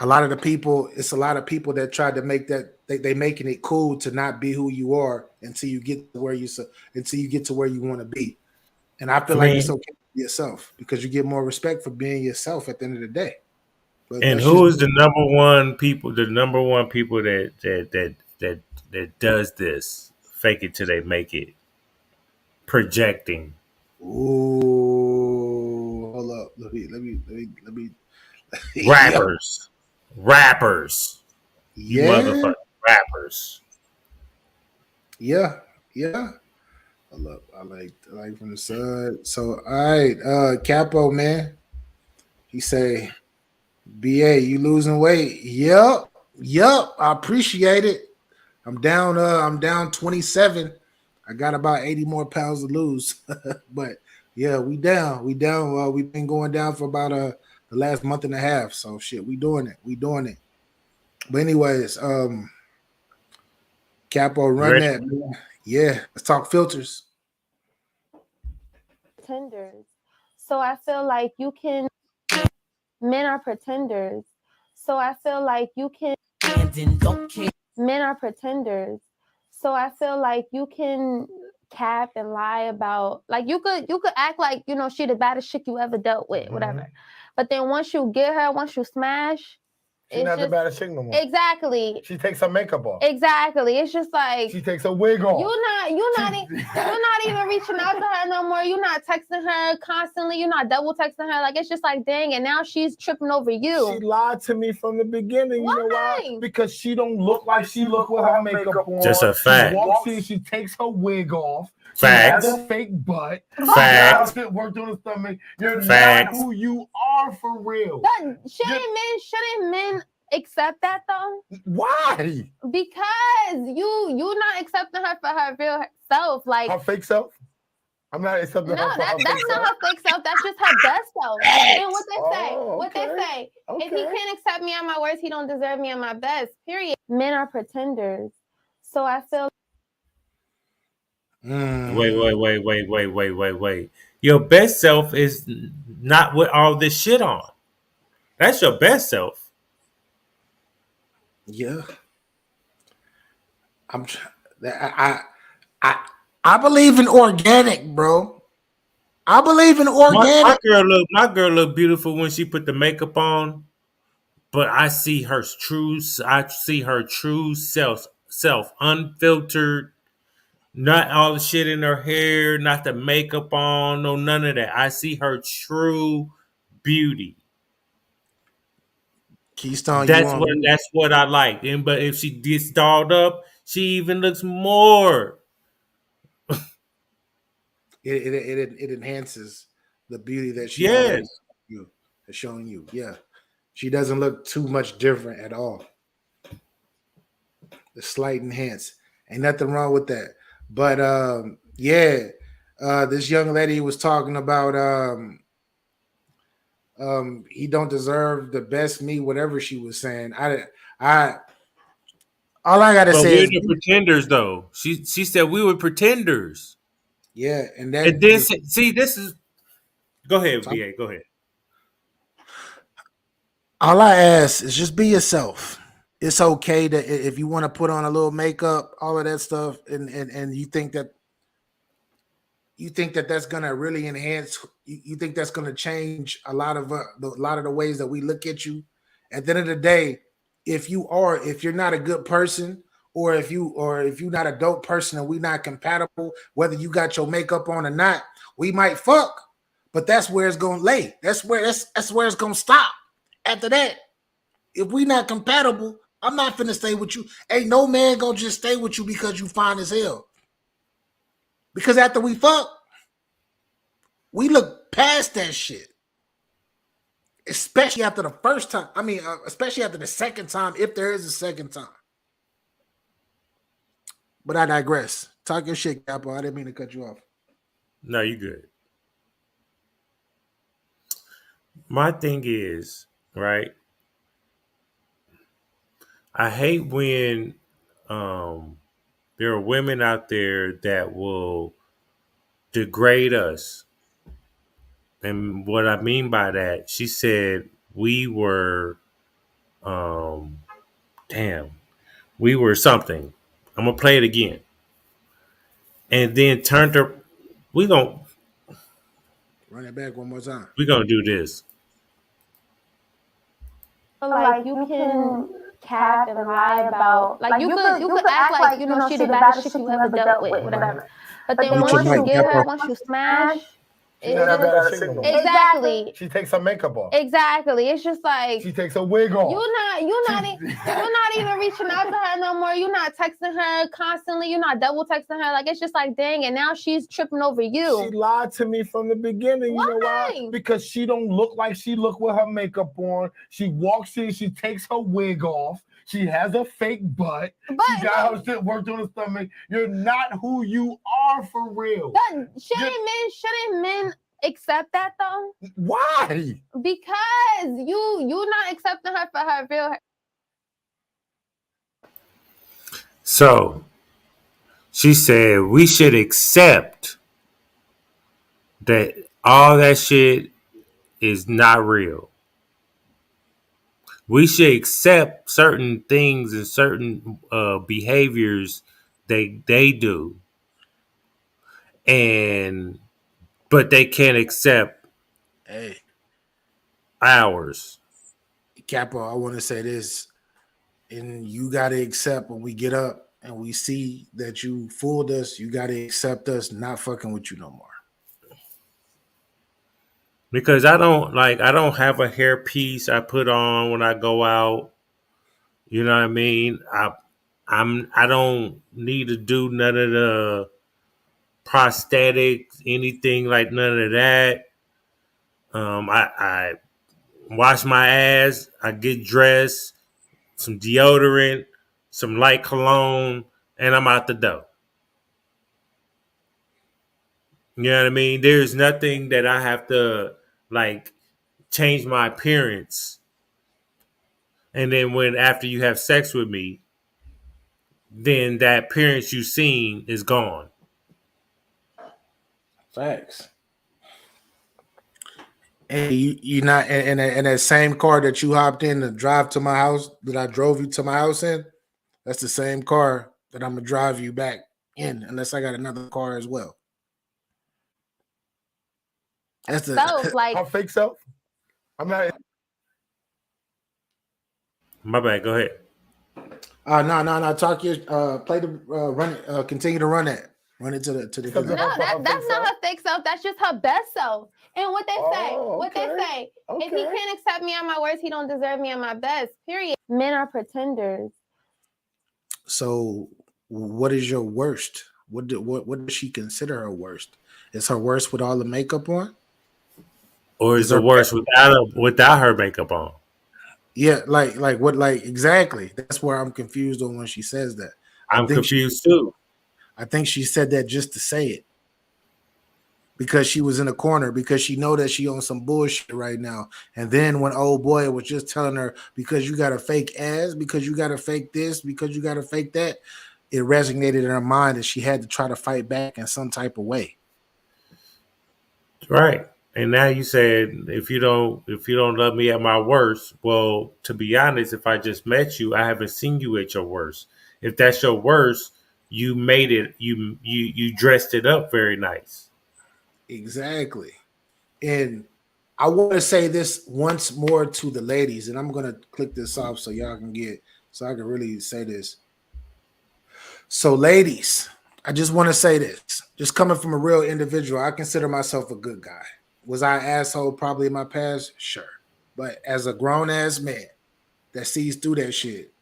it's a lot of people that try to make that they making it cool to not be who you are until you get to where until you get to where you want to be. And I I feel like it's mean, okay to be yourself because you get more respect for being yourself at the end of the day. But And that's who just is the me. number one people? The number one people that does this, fake it till they make it, projecting. Ooh, hold up. Let me. Yo, Rappers, you yeah, motherfucking rappers. yeah, yeah. Hold up. I like from the side. So, all right, Capo, man. He say, BA, you losing weight? Yep. I appreciate it. I'm down 27. I got about 80 more pounds to lose. But yeah, we down. We down. We've been going down for about the last month and a half. So shit, we doing it. We doing it. But anyways, Capo, You run ready? that, man. Yeah, let's talk filters. Pretenders. So I feel like you can men are pretenders. So I feel like you can men are pretenders. So I feel like you can cap and lie about like you could act like she the baddest chick you ever dealt with, whatever. But then once you smash, She's not the baddest chick no more. exactly. She takes her makeup off. Exactly. It's just like She takes her wig off. you're not even reaching out to her no more. You're not texting her constantly. You're not double texting her. Like it's just like dang, and now she's tripping over you. She lied to me from the beginning. Why? You know why? Because she don't look like she look with her makeup on. Just a fact. She walks in, she takes her wig off. Facts. She has a fake butt. Facts. She worked on the stomach. You're Facts. not who you are for real. Shouldn't men accept that though? Why? Because you not accepting her for her real self, like her fake self. I'm not accepting her for her fake that's self. not her fake self. That's just her best self. And what they say, Okay. if he can't accept me at my worst, he don't deserve me at my best. Period. Men are pretenders, so I feel. Wait. Your best self is not with all this shit on. That's your best self. Yeah. I believe in organic, bro. I believe in organic. My girl look beautiful when she put the makeup on, but I see her true self unfiltered, not all the shit in her hair, not the makeup on, no none of that. I see her true beauty. Keystone, you That's on what mute. that's what I like. And but if she gets dolled up, she even looks more. It enhances the beauty that she already Yes. is showing you. Yeah. She doesn't look too much different at all. The slight enhance. Ain't nothing wrong with that. But yeah, this young lady was talking about he don't deserve the best me, whatever she was saying. I all I gotta But say we're is the pretenders though. She said we were pretenders. yeah, and And that then see this is go ahead, BA. Go ahead. all I ask is just be yourself. It's okay to if you want to put on a little makeup, all of that stuff, and you think that that's gonna really enhance. You think that's gonna change a lot of the ways that we look at you. At the end of the day, if you're not a good person, or if you're not a dope person and we not compatible, whether you got your makeup on or not, we might fuck. But that's where it's gonna lay. That's where it's gonna stop. After that, if we not compatible, I'm not finna stay with you. Ain't no man gonna just stay with you because you fine as hell. Because after we fuck, we look past that shit. Especially after the first time. I mean, especially after the second time, if there is a second time. But I digress. Talk your shit, Capo. I didn't mean to cut you off. No, you good. My thing is, right? I hate when there are women out there that will degrade us. And what I mean by that, she said we were um damn, we were something. I'm gonna play it again. And then turned her we gon' Run it back one more time. we gonna do this. feel like you can cap and lie about, like you could act like she the baddest chick you ever dealt with, whatever. But then once you get her, once you smash, she never got a signal. Exactly. She takes her makeup off. Exactly. It's just like she takes her wig off. You're not even reaching out to her no more. You're not texting her constantly. You're not double texting her. Like, it's just like, dang, and now she's tripping over you. She lied to me from the beginning. You know why? Because she don't look like she look with her makeup on. She walks in, she takes her wig off. She has a fake butt. She got her shit worked on her stomach. You're not who you are for real. Shouldn't men accept that though? Why? Because you not accepting her for her real. So she said we should accept that all that shit is not real. We should accept certain things and certain behaviors they do, but they can't accept ours. Capo, I want to say this, and you got to accept when we get up and we see that you fooled us. You got to accept us not fucking with you no more. Because I don't have a hairpiece I put on when I go out. You know what I mean? I don't need to do none of the prosthetics, anything like none of that. I wash my ass, I get dressed, some deodorant, some light cologne, and I'm out the door. You know what I mean? There's nothing that I have to like change my appearance. And then when after you have sex with me, then that appearance you seen is gone. Facts. And you not in that same car that you hopped in to drive to my house that I drove you to my house in. That's the same car that I'm gonna drive you back in, unless I got another car as well. That's the self, like her fake self. I'm not. My bad. Go ahead. No. Talk your play the run it. Continue to run it. Run it to the. No, that's not her fake self. That's just her best self. And what they say, if he can't accept me at my worst, he don't deserve me at my best. Period. Men are pretenders. So, what is your worst? What does she consider her worst? Is her worst with all the makeup on, or is the worst without her makeup on? Yeah, like what? Like exactly. That's where I'm confused on when she says that. I'm confused too. I think she said that just to say it. Because she was in a corner, because she know that she on some bullshit right now. And then when old boy was just telling her, because you got a fake ass, because you got to fake this, because you got to fake that, it resonated in her mind that she had to try to fight back in some type of way. Right. And now you said if you don't love me at my worst, well, to be honest, if I just met you, I haven't seen you at your worst. If that's your worst, you made it. You dressed it up very nice. Exactly. And I want to say this once more to the ladies, and I'm going to click this off so y'all can so I can really say this. So, ladies, I just want to say this. Just coming from a real individual, I consider myself a good guy. Was I an asshole probably in my past? Sure. But as a grown-ass man that sees through that shit,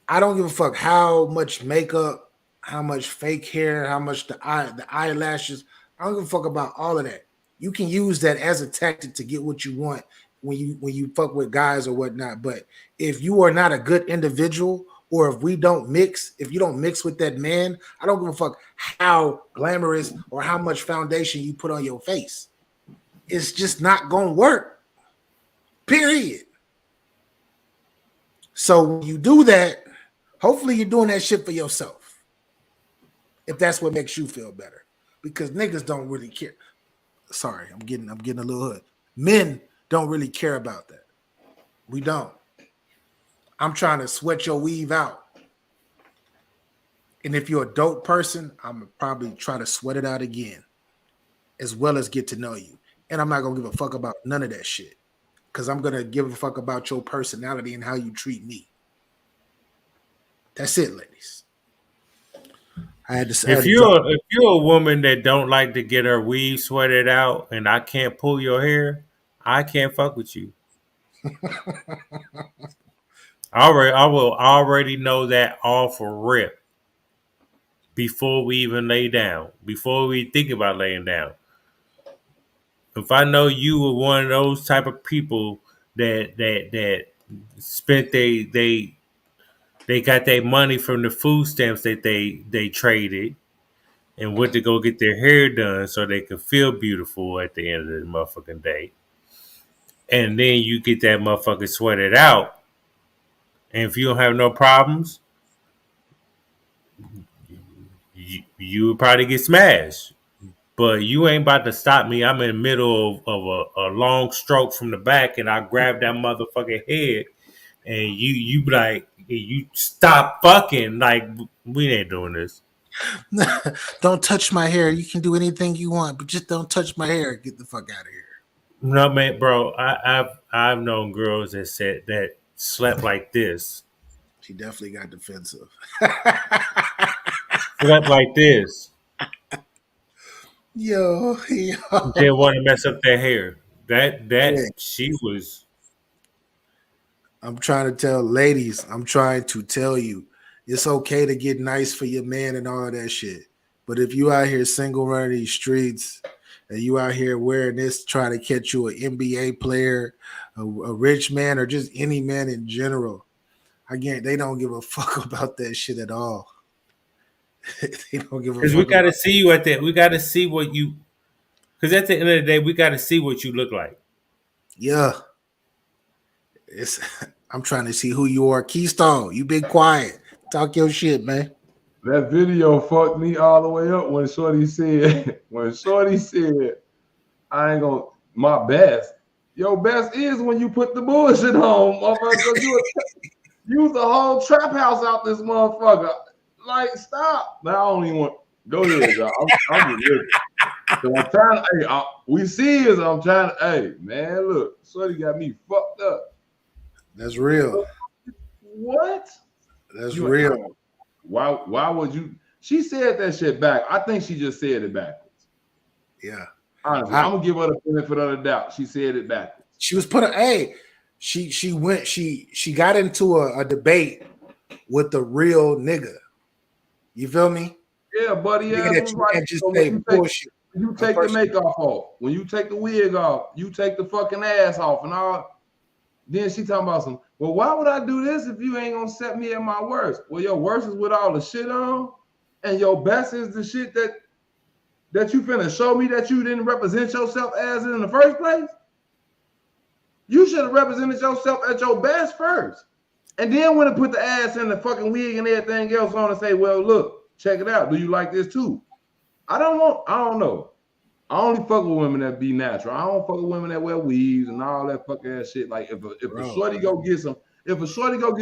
I don't give a fuck how much makeup, how much fake hair, how much the eyelashes. I don't give a fuck about all of that. You can use that as a tactic to get what you want when you fuck with guys or whatnot. But if you are not a good individual, or if you don't mix with that man, I don't give a fuck how glamorous or how much foundation you put on your face. It's just not gonna work. Period. So when you do that, hopefully you're doing that shit for yourself. If that's what makes you feel better. Because niggas don't really care. Sorry, I'm getting a little hood. Men don't really care about that. We don't. I'm trying to sweat your weave out. And if you're a dope person, I'm gonna probably try to sweat it out again, as well as get to know you. And I'm not gonna give a fuck about none of that shit. because I'm gonna give a fuck about your personality and how you treat me. That's it, ladies. If you're a woman that don't like to get her weave sweated out and I can't pull your hair, I can't fuck with you. I will already know that off a rip before we even lay down, before we think about laying down. If I know you were one of those type of people that spent they got their money from the food stamps that they traded and went to go get their hair done so they could feel beautiful at the end of the motherfucking day. And then you get that motherfucker sweated out. And if you don't have no problems, you would probably get smashed. But you ain't about to stop me. I'm in the middle of a long stroke from the back and I grab that motherfucking head and you be like, you stop fucking. Like, we ain't doing this. Don't touch my hair. You can do anything you want, but just don't touch my hair. Get the fuck out of here. No, man, bro. I've known girls that said that slept like this. She definitely got defensive. Slept like this. Yo. Didn't want to mess up their hair. She was. I'm trying to tell ladies, I'm trying to tell you, it's okay to get nice for your man and all that shit. But if you out here single running these streets and you out here wearing this, trying to catch you an NBA player, a rich man, or just any man in general, again, they don't give a fuck about that shit at all. They don't give a fuck. Because we got to see you at that. We got to see what you. Because at the end of the day, we got to see what you look like. Yeah. I'm trying to see who you are. Keystone, you been quiet. Talk your shit, man. That video fucked me all the way up when Shorty said, I ain't gonna, my best. Your best is when you put the bullshit on, motherfucker. Use the whole trap house out this motherfucker. Like, stop. Now I don't even want, go ahead, y'all. I'm just listening. So I'm trying to, hey, we see is I'm trying to, hey, man, look, Shorty got me fucked up. That's real. What? That's real. Why would you? She said that shit back. I think she just said it backwards. Yeah. Honestly, I'm gonna give her the benefit of the doubt. She said it backwards. She was she got into a debate with the real nigga. You feel me? Yeah, buddy. Yeah, you can't just say bullshit. You take the makeup off. When you take the wig off, you take the fucking ass off and all. Then she talking about some, well, why would I do this if you ain't gonna set me at my worst? Well, your worst is with all the shit on, and your best is the shit that you finna show me that you didn't represent yourself as in the first place. You should have represented yourself at your best first. And then when it put the ass in the fucking wig and everything else on and say, well, look, check it out. Do you like this too? I don't know. I only fuck with women that be natural. I don't fuck with women that wear weaves and all that fuck ass shit. Like if a shorty go get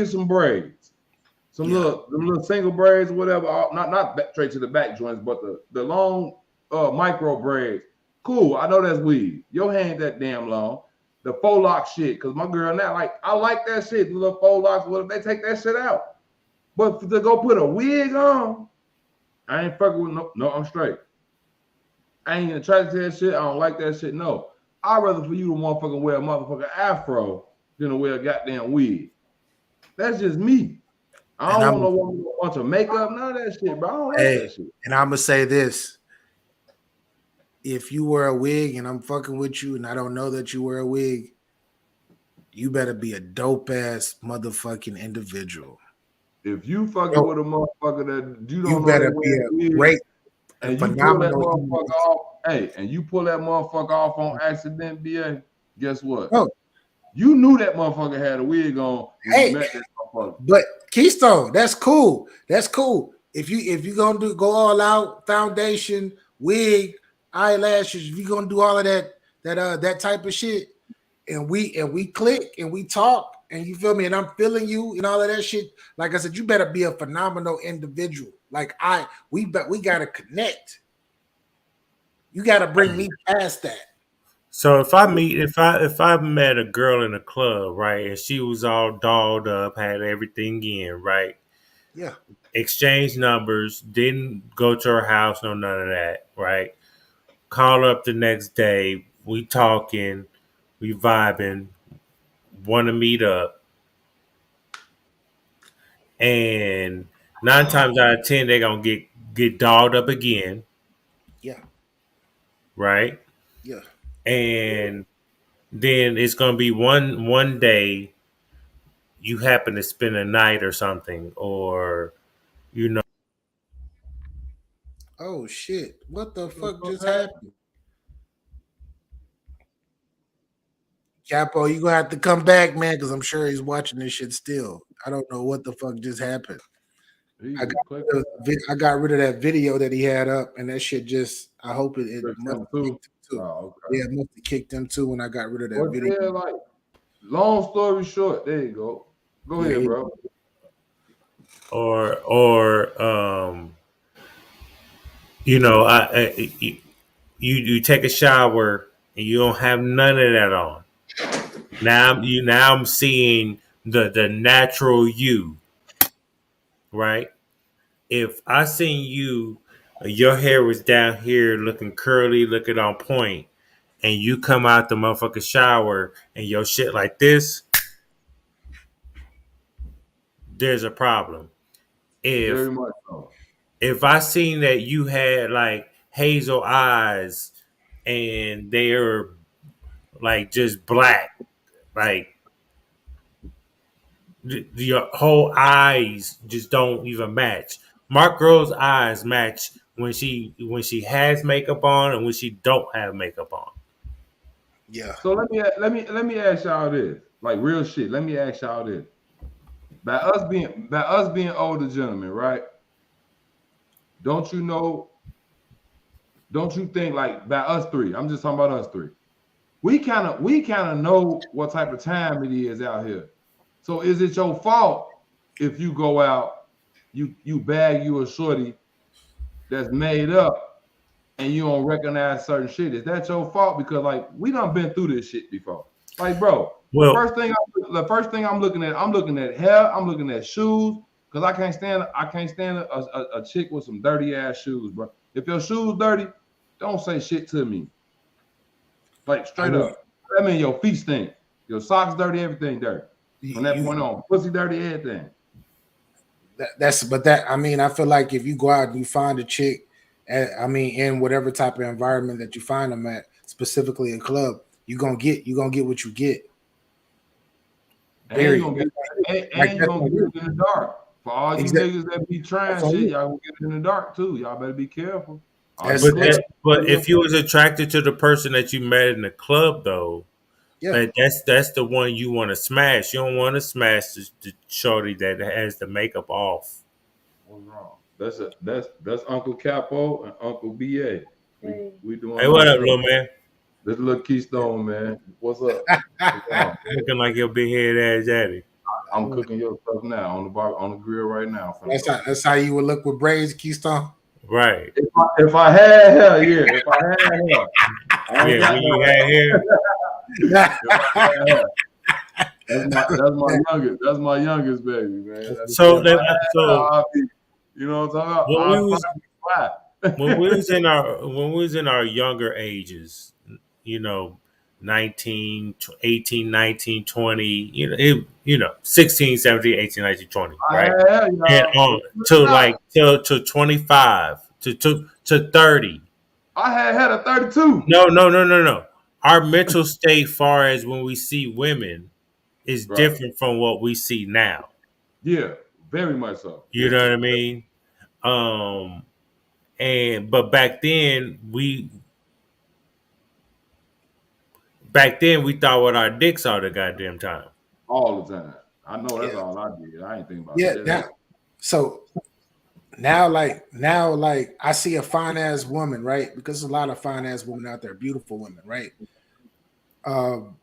some braids, some little single braids or whatever, not straight to the back joints, but the long micro braids. Cool, I know that's weave. Your hair ain't that damn long. The faux lock shit, cause my girl now, like I like that shit. The little faux locks, what if they take that shit out? But to go put a wig on, I ain't fucking with no, I'm straight. I ain't attracted to that shit. I don't like that shit. No. I'd rather for you to motherfucking wear a motherfucking afro than to wear a goddamn wig. That's just me. I don't want no woman with a bunch of makeup, none of that shit, bro. I don't like that shit. And I'm gonna say this. If you wear a wig and I'm fucking with you and I don't know that you wear a wig, you better be a dope ass motherfucking individual. If you fucking with a motherfucker that you don't know, better be a great and you pull that motherfucker off, and you pull that motherfucker off on accident, BA, guess what? Oh. You knew that motherfucker had a wig on when you met that motherfucker. But Keystone, that's cool. That's cool. If you gonna go all out, foundation, wig, eyelashes, if you gonna do all of that type of shit, and we click and we talk, and you feel me, and I'm feeling you and all of that shit. Like I said, you better be a phenomenal individual. Like we gotta connect. You gotta bring me past that. So if I met a girl in a club, right, and she was all dolled up, had everything in, right, Yeah. exchange numbers, didn't go to her house, no none of that, right? Call her up the next day, we talking, we vibing, want to meet up, and 9 times out of 10 they're gonna get dolled up again, Yeah. right? Yeah. And then it's gonna be one day you happen to spend a night or something, or you know. Oh shit! What the What fuck the just fuck happened? happened? Capo, you gonna have to come back, man, because I'm sure he's watching this shit still. I don't know what the fuck just happened. He I just got clicked rid of, I got rid of that video that he had up, and that shit just. I hope it must him have too. kicked him too. Oh, okay. Yeah, it must have kicked him too when I got rid of that What video. the hell, like, long story short, there you go. Go Yeah, ahead, bro. Or you know, you take a shower and you don't have none of that on. Now I'm seeing the natural you, right? If I seen you, your hair was down here looking curly, looking on point, and you come out the motherfucking shower and your shit like this, there's a problem. If Very much so. if I seen that you had like hazel eyes and they're like just black, like your whole eyes just don't even match. Mark Girl's eyes match when she has makeup on and when she don't have makeup on. yeah, So let me ask y'all this, like real shit. Let me ask y'all this. By us being older gentlemen, right? Don't you know? Don't you think like by us three? I'm just talking about us three. We kind of know what type of time it is out here. So is it your fault if you go out, you bag you a shorty that's made up and you don't recognize certain shit? Is that your fault? Because like we done been through this shit before. Like, bro, the Well, first thing I'm looking at hair, I'm looking at shoes, because I can't stand a chick with some dirty ass shoes, bro. If your shoes dirty, don't say shit to me. Like I straight will. up. That mean your feet stink. Your socks dirty, everything dirty. From that You point on, pussy dirty, everything. that's but that I mean I feel like if you go out and you find a chick, I mean in whatever type of environment that you find them at, specifically a club, you gonna get what you get. And you Period. gonna get Like and you that's gonna on get you. it in the dark. For all you Exactly. niggas that be That's trying on shit, you. y'all gonna get it in the dark too. Y'all better be careful. All you That's but that's club, that, but if you was attracted to the person that you met in the club, though, yeah. that's the one you want to smash. You don't want to smash the shorty that has the makeup off. what's wrong? That's Uncle Capo and Uncle BA. We Hey, doing what our up, show. little man? This little Keystone, man. What's up? What's wrong? Looking like your big head ass daddy. I'm cooking your stuff now on the grill right now. I'm finna That's go. how you would look with braids, Keystone. Right. If I had hair, yeah. If I had hair, I ain't Yeah, got when no you hair. had hair. Yeah. If I had hair. That's my youngest. That's my youngest baby, man. So If I had hair, so I'd be, you know what I'm talking about? when we I'd was probably be flat. when we was in our younger ages, you know, 19, 18, 19, 20, you know, 16, 17, 18, 19, 20, I right? had hair, And y'all. on Don't look to it up. like to 25 to 30. I had hair at 32. No. Our mental state far as when we see women is Right. different from what we see now. Yeah. Very much so. You Yeah. know what I mean? Um and but back then we thought with our dicks all the goddamn time. All the time. I know that's Yeah. all I did. I ain't think about Yeah. shit else. Now, so now, like I see a fine ass woman, right? Because there's a lot of fine ass women out there, beautiful women, right? Um,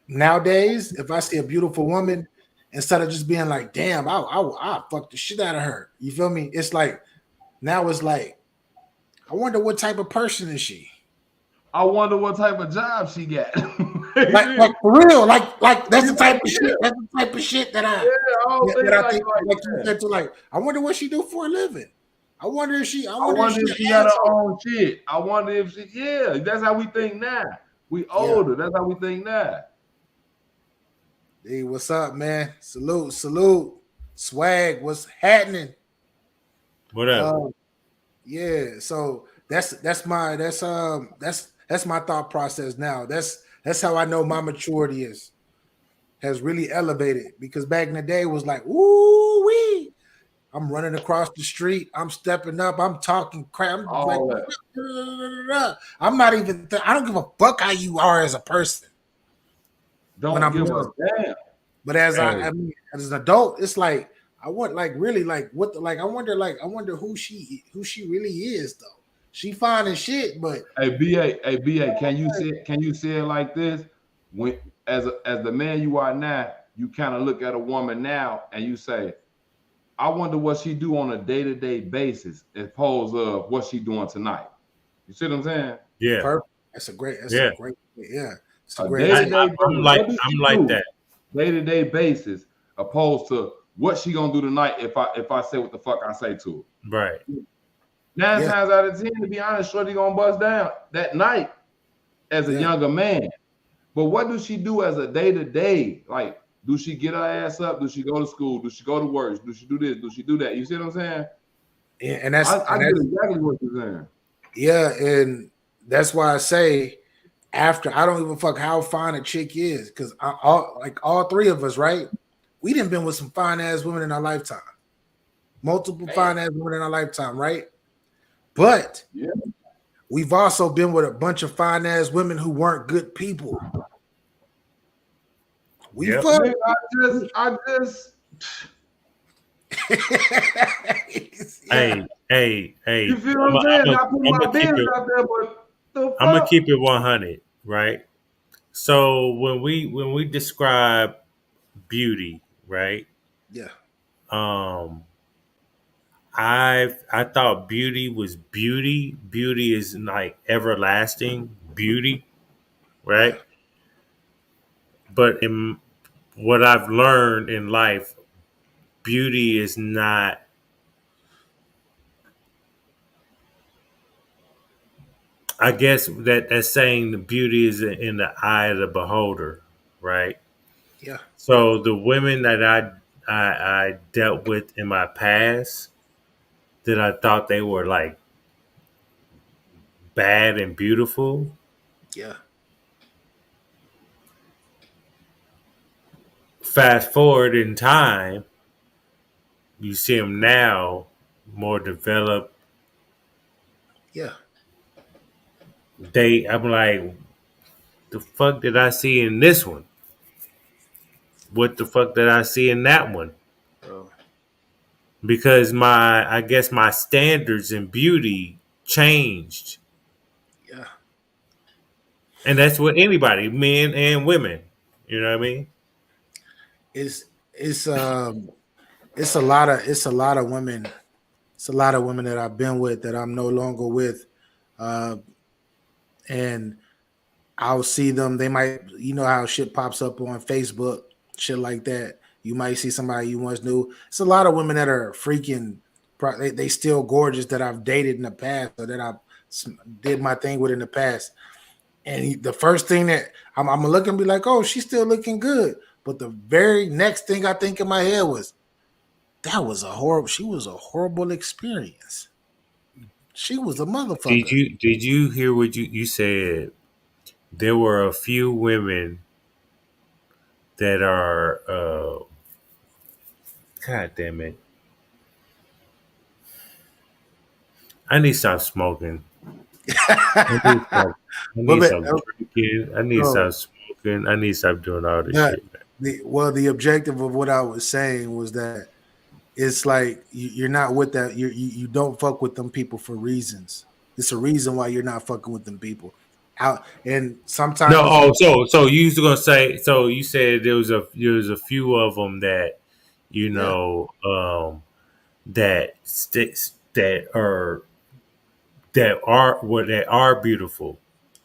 Nowadays, if I see a beautiful woman, instead of just being like, "Damn, I'll fuck the shit out of her," you feel me? It's like now it's like, I wonder what type of person is she. I wonder what type of job she got. like for real, like that's the type of yeah. shit. That's the type of shit that Yeah, I don't think I like think like you that. said to like. I wonder what she do for a living. I wonder if she. I I wonder if wonder she if an she got her asshole. own shit. I wonder if she. Yeah, that's how we think now. We Yeah. older. That's how we think now. Hey, what's up, man? Salute. Swag, what's happening? What up? Yeah. So that's my thought process now. That's how I know my maturity has really elevated because back in the day it was like, ooh wee. I'm running across the street. I'm stepping up. I'm talking crap. I'm like, All that. I'm not even. I don't give a fuck how you are as a person when Don't I'm give a young. damn. But as Hey, I mean, as an adult, it's like I want like really like what the, like I wonder who she really is though. She fine as shit, but Hey, BA, can you say it like this? When as the man you are now, you kind of look at a woman now and you say, I wonder what she do on a day-to-day basis as opposed of what she doing tonight. You see what I'm saying? yeah, perfect. yeah. Yeah. It's a A great I, take. day-to-day I'm basis. like What does I'm she like do that. day-to-day basis opposed to what she gonna do tonight if I say what the fuck I say to Right. her? Nine Yeah, times out of 10, to be honest, Shorty gonna bust down that night as a yeah. younger man. But what does she do as a day-to-day? Like, do she get her ass up? Do she go to school? Do she go to work? Do she do this? Do she do that? You see what I'm saying? And I get exactly what you're saying. yeah, and that's why I say after I don't even fuck how fine a chick is because all three of us, right? We didn't been with some fine ass women in our lifetime, multiple Man, fine ass women in our lifetime, right? But yeah. we've also been with a bunch of fine ass women who weren't good people. We Yep. fuck. Nigga, I just Yeah, you Hey. feel what I'm saying? I put I'm my gonna keep business it. out there, but the I'm gonna fuck? keep it 100. Right. So when we describe beauty, right? yeah, Um, I thought beauty was beauty. Beauty is like everlasting beauty, yeah. right? But in what I've learned in life, beauty is not. I guess that's saying the beauty is in the eye of the beholder, right? Yeah, So the women that I dealt with in my past that I thought they were like bad and beautiful. yeah, Fast forward in time, you see them now more developed. yeah. I'm like, the fuck did I see in this one? What the fuck did I see in that one? Bro. Because I guess my standards in beauty changed. Yeah. And that's what anybody, men and women. You know what I mean? It's it's um it's a lot of women. It's a lot of women that I've been with that I'm no longer with. Uh, and I'll see them. They might, you know how shit pops up on Facebook, shit like that. You might see somebody you once knew. It's a lot of women that are freaking. They still gorgeous that I've dated in the past or that I did my thing with in the past. And the first thing that I'm gonna look and be like, oh, she's still looking good. But the very next thing I think in my head was that was a horrible. She was a horrible experience. She was a motherfucker. Did you hear what you said? There were a few women that are God damn it. I need to stop smoking. I need to stop, I need But, to but stop drinking. I need to bro, stop smoking. I need to stop doing all this that shit, man. the objective of what I was saying was that it's like you're not with that. You don't fuck with them people for reasons. It's a reason why you're not fucking with them people. Out and No, sometimes oh, so you was gonna say, so you said there was a few of them that you yeah, know that sticks that are beautiful.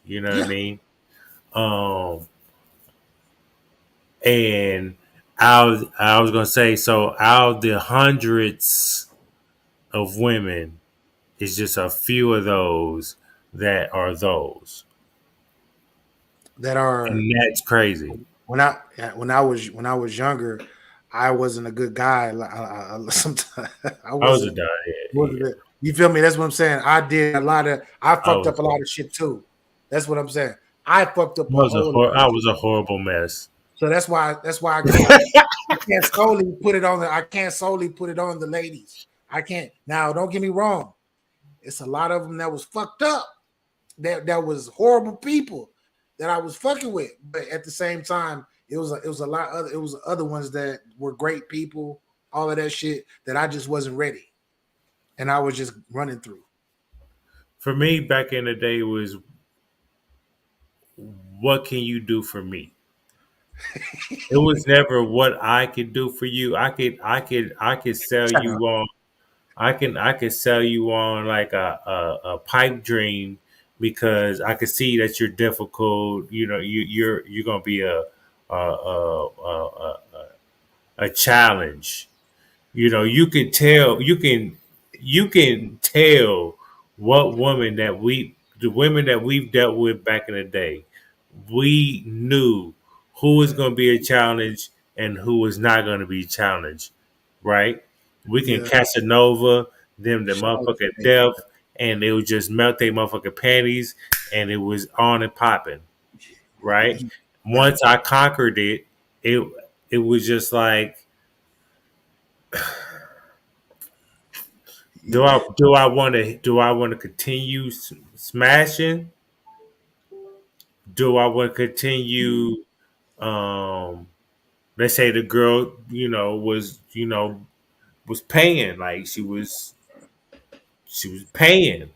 You know what I Yeah. mean? And I was gonna say, so out of the hundreds of women, it's just a few of those that are those, That are and that's crazy. when I was younger, I wasn't a good guy. Sometimes I I was a wasn't. diet. Wasn't it? You feel me? That's what I'm saying. I I fucked was. up a lot of shit too. That's what I'm saying. I fucked up I a was a whole lot I of was a shit. horrible mess. So that's why I can't solely put it on the ladies. I can't. Now, don't get me wrong. It's a lot of them that was fucked up. That was horrible people that I was fucking with. But at the same time, it was other ones that were great people, all of that shit that I just wasn't ready. And I was just running through. For me, back in the day, was what can you do for me? It was never what I could do for you. I could sell Shut you up. on. I could sell you on like a pipe dream because I could see that you're difficult. You know, you're gonna be a challenge. You know, you can tell what woman that the women that we've dealt with back in the day, we knew who was going to be a challenge and who was not going to be challenged, right? We can Yeah. Casanova them the Shout out to motherfucking Nate. death, and they would just melt their motherfucking panties, and it was on and popping, right? Right. Once I conquered it, it it was just like, do I want to continue smashing? Do I want to continue? Um, let's say the girl, was paying, like she was paying.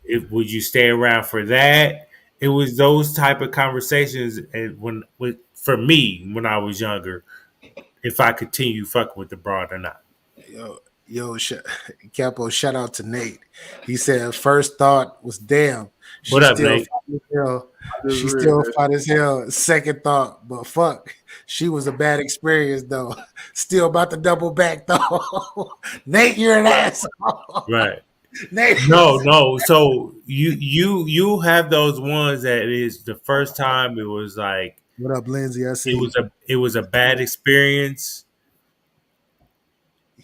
If would you stay around for that? It was those type of conversations, and for me when I was younger, if I continue fucking with the broad or not. Yo, Capo, shout out to Nate. He said first thought was damn, What she up, still Nate? fine as hell. I just She read still that. fine as hell. Second thought, but fuck, she was a bad experience though. Still about to double back though. Nate, you're an asshole. Right. Nate, No, no. So you have those ones that is the first time it was like what up, Lindsay? I it see was a bad experience.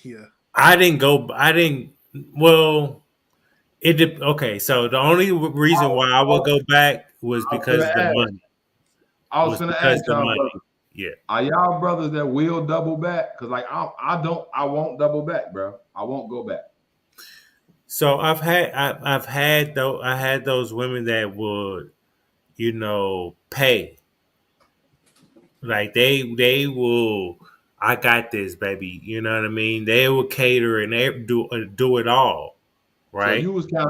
you. Yeah, I didn't. Well, okay. So the only reason why I would go back was I was because finna of the ask. money. I was Was finna because ask of the y'all money. brothers. Yeah. Are y'all brothers that will double back? Cause like I won't double back, bro. I won't go back. So I had those women that would pay, like they will. I got this, baby. You know what I mean? They will cater and they do it all, So right? you was kind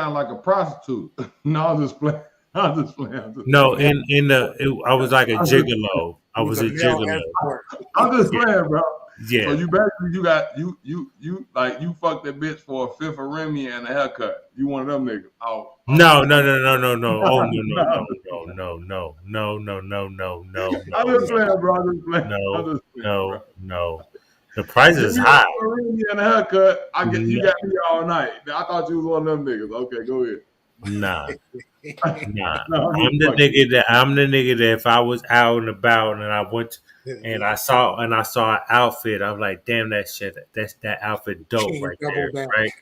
of like a prostitute. No, I'm just playing. I'm just playing. I'm just No, playing. man, I was like a I'm just, gigolo. I he was was a a male gigolo. escort. I'm just Yeah, playing, bro. So yeah. you basically you like you fucked that bitch for a fifth of Remy and a haircut. You one of them niggas. No, no, no, no, no, no. Oh no, no, No, no, no, no, no, no, no, no, no, I'm no, just playing, bro. I'm just playing. I'm no, just playing, bro. no, no. The price Give is me high. a Remy and a haircut. You No, got me all night. I thought you was one of them niggas. Okay, go ahead. nah. Nah, No, I'm I'm just the fucking. nigga that if I was out and about and I went and I saw an outfit, I'm like, damn, that outfit dope King right double there, back. right?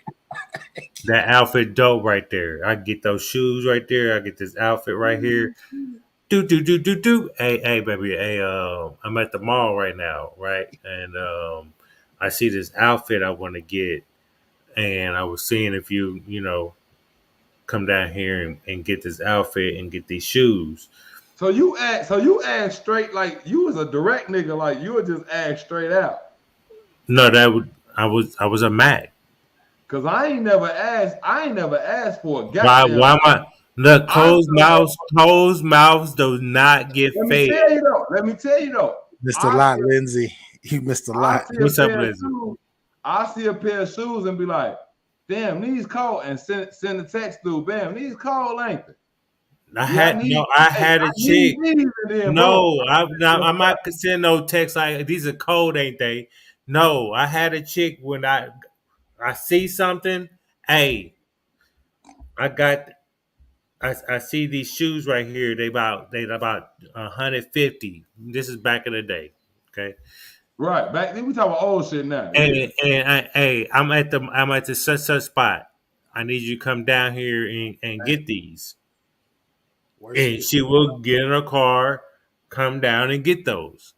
That outfit dope right there. I get those shoes right there. I get this outfit right here. Do do do do do. Hey baby. Hey I'm at the mall right now, right? And I see this outfit I want to get, and I was seeing if you come down here and get this outfit and get these shoes. So you asked straight like you was a direct nigga, like you would just ask straight out. No, I was a Mac. Cause I ain't never asked for a Why goddamn why am I the I closed mouths do not get let me fed. tell you though. Let me tell you though. Missed a I lot, see Lindsay. You missed a I lot. see a What's up, pair of Lizzie? shoes. I see a pair of shoes and be like, damn, these cold, and send the text through. Bam, these cold ain't they? I Yeah, had no. I had I a need chick. these, and then boom. No, I'm not considering no text like these are cold, ain't they? No, I had a chick when I see something. Hey, I got. I see these shoes right here. They about 150. This is back in the day. Okay. Right. Back then we talking about old shit now. Yeah. Hey, I'm at the such spot. I need you to come down here and get these. Where she And at? she will get in her car, come down and get those.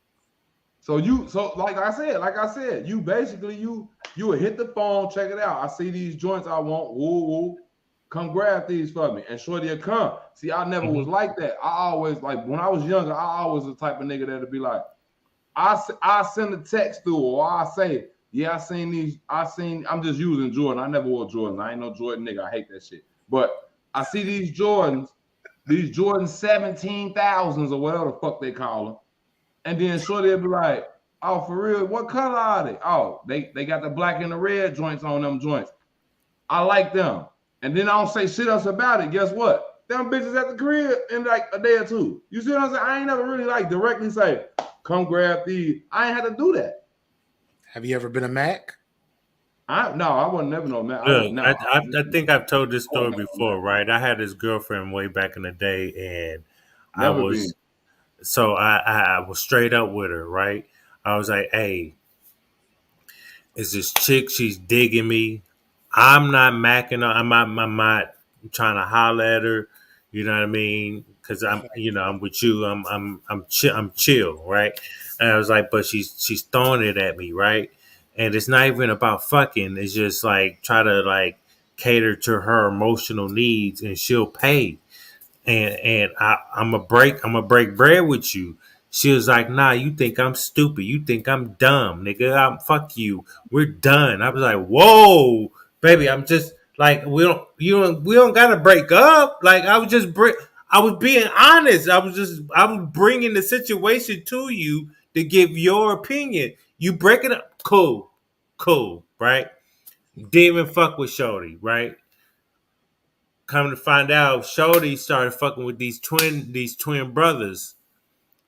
So like I said, you basically you would hit the phone, check it out. I see these joints I want. Woo woo. Come grab these for me. And shorty will come. See, I never was Mhm. like that. I always like when I was younger, I always the type of nigga that'd be like, I send a text through or I say, yeah, I seen these, I'm just using Jordan. I never wore Jordan. I ain't no Jordan nigga. I hate that shit. But I see these Jordan 17,000s or whatever the fuck they call them. And then shorty will be like, oh, for real, what color are they? Oh, they got the black and the red joints on them joints. I like them. And then I don't say shit else about it. Guess what? Them bitches at the crib in like a day or two. You see what I'm saying? I ain't never really like directly say, come grab these. I ain't had to do that. Have you ever been a Mac? I wasn't never no man. Look, No. I think I've told this I story wasn't never before, right? I had this girlfriend way back in the day, and I never been. was I was straight up with her, right? I was like, hey, is this chick? She's digging me. I'm not macking her. I'm not trying to holler at her. You know what I mean? Because I'm with you. I'm chill, right? And I was like, but she's throwing it at me, right? And it's not even about fucking. It's just like try to like cater to her emotional needs, and she'll pay and I'm a break bread with you. She was like, nah, you think I'm stupid. You think I'm dumb, nigga. Fuck you. We're done. I was like, whoa, baby. I'm just like, we don't gotta break up. Like I was being honest. I was bringing the situation to you to give your opinion. You break it up. Cool, right? Didn't even fuck with Shorty, right? Come to find out, Shorty started fucking with these twin brothers.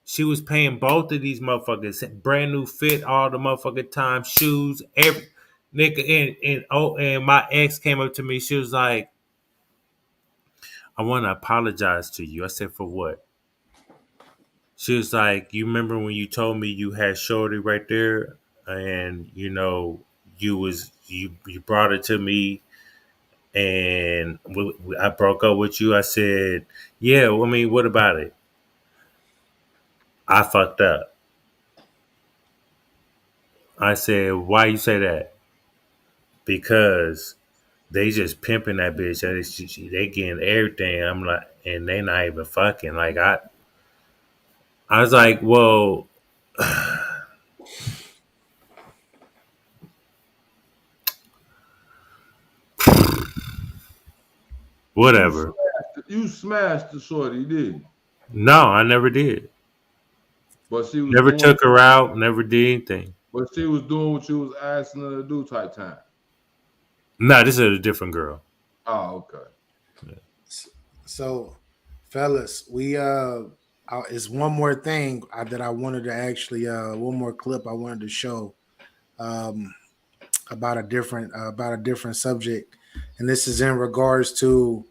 She was paying both of these motherfuckers brand new fit all the motherfucking time, shoes, every nigga. And my ex came up to me. She was like, "I want to apologize to you." I said, "For what?" She was like, "You remember when you told me you had Shorty right there, and you brought it to me and I broke up with you." I said, "Yeah, I mean, what about it?" I fucked up. I said, "Why you say that?" Because they just pimping that bitch. They getting everything. I'm like, and they not even fucking. Like I was like, well, You whatever. smashed the shorty, didn't? No, I never did. But she was Never doing took her out. Never did anything. but she was doing what you was asking her to do type time. No, this is a different girl. Oh, okay. So, fellas, it's one more thing that I wanted to actually one more clip I wanted to show um, about a different subject, and this is in regards to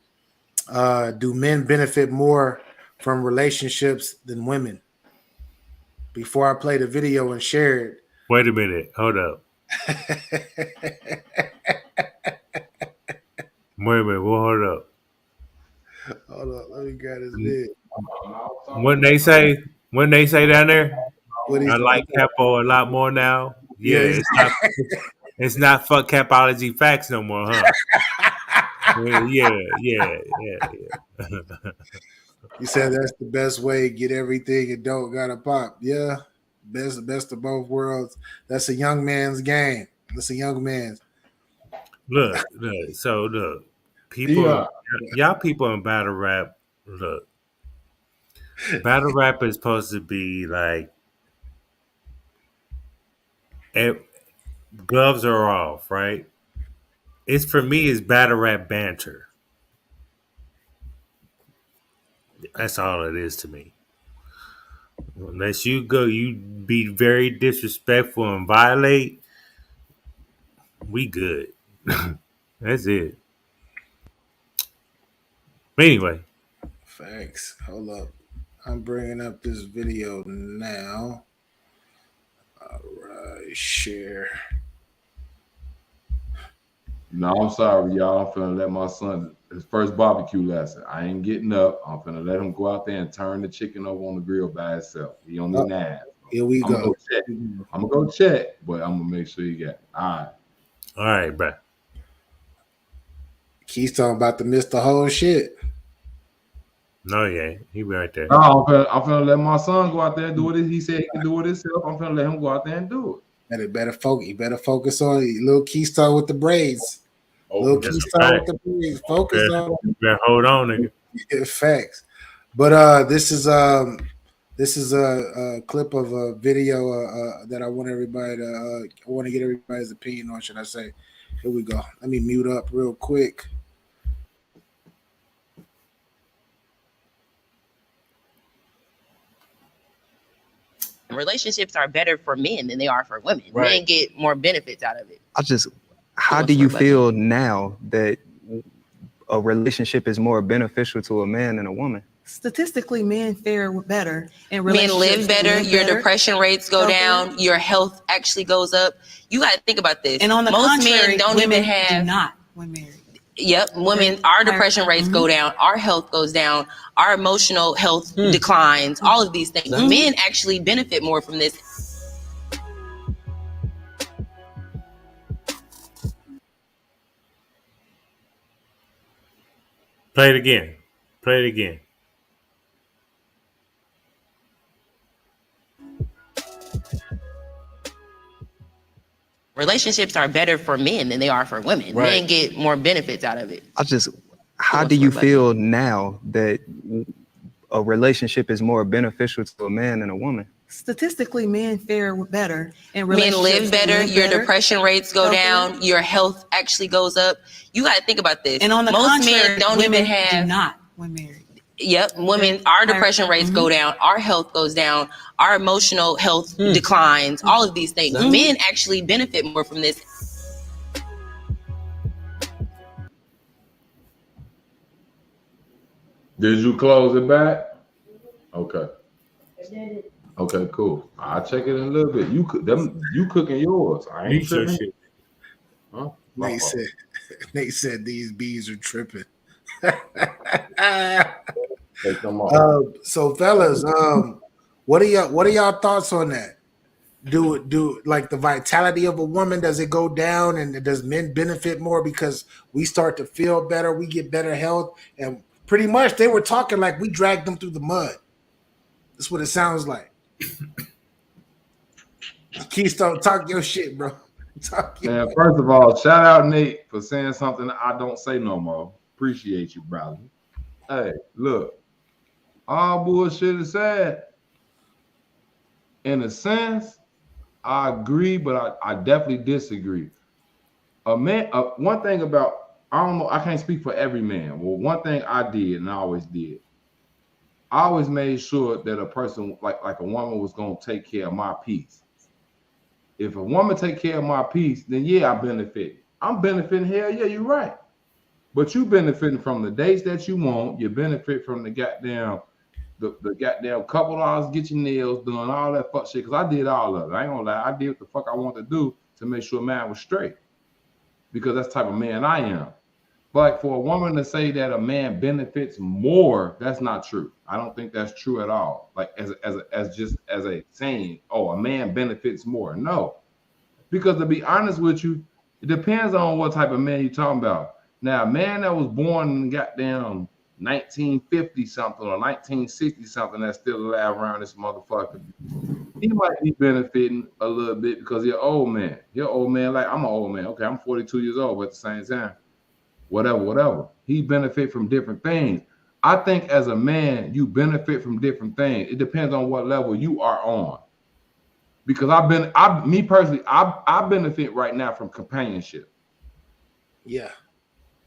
do men benefit more from relationships than women? Before I play the video and share Wait a minute. Hold up. it. Wait a minute. Well, hold up. Hold on, let me grab this vid. When they say down there, What he I said? like Capo a lot more now. Yeah, Yeah, it's not fuck capology facts no more, huh? Yeah. he said that's the best way. Get everything and don't gotta pop. Yeah, best of both worlds. That's a young man's game. That's a young man's. Look. So look, people, Yeah. y'all people in battle rap. Look, battle rap is supposed to be like eh, gloves are off, right? It's for me, it's battle rap banter. That's all it is to me. Unless you be very disrespectful and violate, we good. That's it. Anyway. Facts. Hold up. I'm bringing up this video now. All right, share. No, I'm sorry, y'all. I'm finna let my son his first barbecue lesson. I ain't getting up. I'm finna let him go out there and turn the chicken over on the grill by himself. He don't need that. Here we I'm go. gonna go check. I'm gonna go check, but I'm gonna make sure you got it. All right, bro. Keystone about to miss the whole shit. No, yeah, he be right there. No, I'm finna let my son go out there and do it. He said he can do it himself. I'm finna let him go out there and do it. Better focus on little Keystone with the braids. Little Keystone with the braids. Focus on. Hold on, nigga. Facts. But this is a clip of a video that I want everybody to I want to get everybody's opinion on. Should I say? Here we go. Let me mute up real quick. Relationships are better for men than they are for women. Right. Men get more benefits out of it. How do you feel now that a relationship is more beneficial to a man than a woman? Statistically, men fare better. And men live better. Your depression rates go down. Your health actually goes up. You got to think about this. And on the most contrary, men don't even have. Do not when married. Yep, women, our depression rates go down, our health goes down, our emotional health declines, all of these things. Men actually benefit more from this. Play it again. Play it again. Relationships are better for men than they are for women. Right. Men get more benefits out of it. How do you feel now that a relationship is more beneficial to a man than a woman? Statistically, men fare better. And men live better. Your depression rates go down. Your health actually goes up. You got to think about this. And on the most contrary, men don't even have. Do not when married. Yep, women, our depression rates go down, our health goes down, our emotional health declines, all of these things. Men actually benefit more from this. Did you close it back? Okay. Okay, cool. I'll check it in a little bit. You cooking yours. I ain't tripping. Shit. Huh? Nate said these bees are tripping. So fellas, what are y'all thoughts on that? Do like the vitality of a woman, does it go down, and does men benefit more because we start to feel better, we get better health? And pretty much they were talking like we dragged them through the mud. That's what it sounds like. Keystone, talk your shit, bro. Man, first of all, shout out Nate for saying something I don't say no more. Appreciate you, brother. Hey, look, all bullshit aside, in a sense, I agree, but I definitely disagree. A man, one thing about, I don't know, I can't speak for every man. Well, one thing I did, and I always did, I always made sure that a person, like a woman, was gonna take care of my peace. If a woman take care of my peace, then yeah, I benefit. I'm benefiting, hell yeah, you're right. But you benefiting from the dates that you want. You benefit from the goddamn couple dollars, get your nails done, all that fuck shit. Cause I did all of it. I ain't gonna lie, I did what the fuck I wanted to do to make sure man was straight. Because that's the type of man I am. But for a woman to say that a man benefits more, that's not true. I don't think that's true at all. Like as just as a saying, oh, a man benefits more. No. Because to be honest with you, it depends on what type of man you're talking about. Now, a man that was born in goddamn 1950 something or 1960 something that's still alive around this motherfucker, he might be benefiting a little bit because you're old man. You're old man, like I'm an old man. Okay, I'm 42 years old, but at the same time, whatever. He benefit from different things. I think as a man, you benefit from different things. It depends on what level you are on. Because I benefit right now from companionship. Yeah.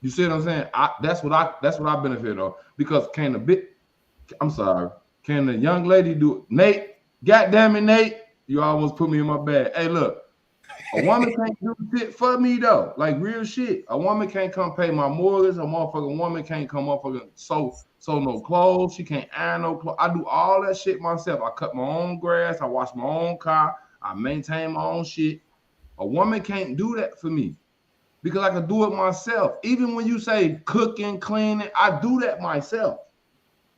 You see what I'm saying? That's what I benefit of. Because can a I'm sorry. Can the young lady do it? Nate? Goddamn it, Nate! You almost put me in my bag. Hey, look. A woman can't do shit for me though, like real shit. A woman can't come pay my mortgage. A motherfucking woman can't come motherfucking sew no clothes. She can't iron no clothes. I do all that shit myself. I cut my own grass. I wash my own car. I maintain my own shit. A woman can't do that for me because I can do it myself. Even when you say cooking, cleaning, I do that myself.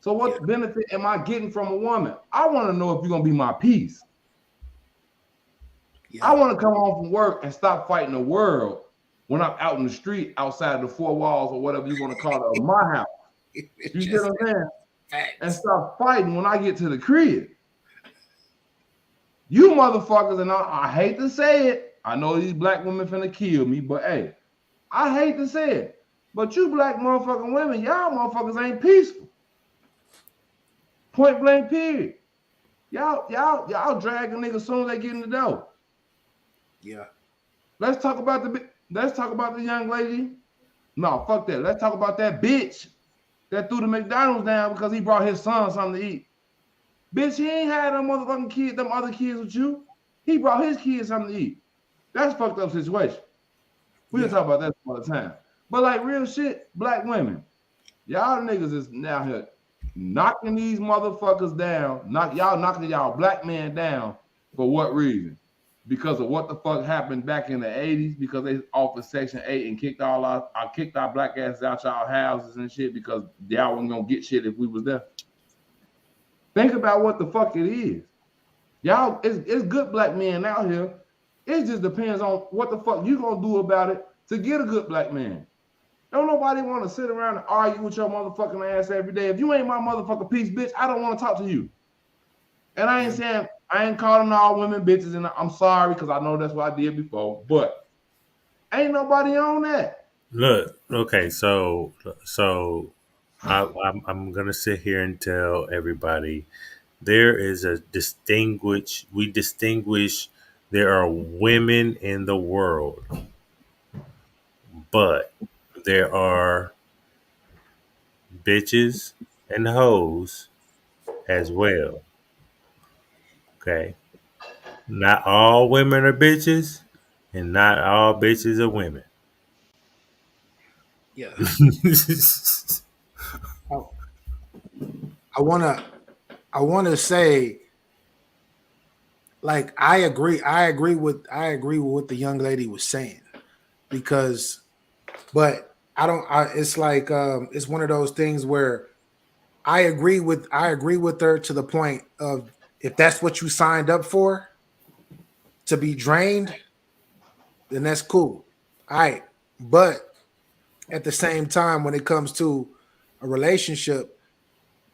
So what benefit am I getting from a woman? I want to know if you're gonna be my piece. I want to come home from work and stop fighting the world when I'm out in the street, outside of the four walls or whatever you want to call it, of my house. You get what I'm saying? And stop fighting when I get to the crib. You motherfuckers, and I hate to say it, I know these black women finna kill me, but hey, I hate to say it, but you black motherfucking women, y'all motherfuckers ain't peaceful. Point blank, period. Y'all drag a nigga as soon as they get in the door. Yeah. Let's talk about the young lady. No, fuck that. Let's talk about that bitch that threw the McDonald's down because he brought his son something to eat. Bitch, he ain't had them motherfucking kids, them other kids with you. He brought his kids something to eat. That's fucked up situation. We'll talk about that some other time. But like real shit, black women, y'all niggas is now here knocking these motherfuckers down. Y'all knocking y'all black men down for what reason? Because of what the fuck happened back in the 80s, because they offered Section 8 and kicked our black asses out y'all houses and shit because y'all wasn't gonna get shit if we was there. Think about what the fuck it is. Y'all, it's good black men out here. It just depends on what the fuck you gonna do about it to get a good black man. Don't nobody want to sit around and argue with your motherfucking ass every day. If you ain't my motherfucking piece, bitch, I don't want to talk to you. And I ain't saying, I ain't calling all women bitches, and I'm sorry because I know that's what I did before, but ain't nobody on that. Look, okay, so I'm gonna sit here and tell everybody there is we distinguish there are women in the world, but there are bitches and hoes as well. Okay. Not all women are bitches, and not all bitches are women. Yeah. I wanna say, like, I agree with what the young lady was saying, because, but it's like it's one of those things where I agree with her to the point of, if that's what you signed up for, to be drained, then that's cool. All right. But at the same time, when it comes to a relationship,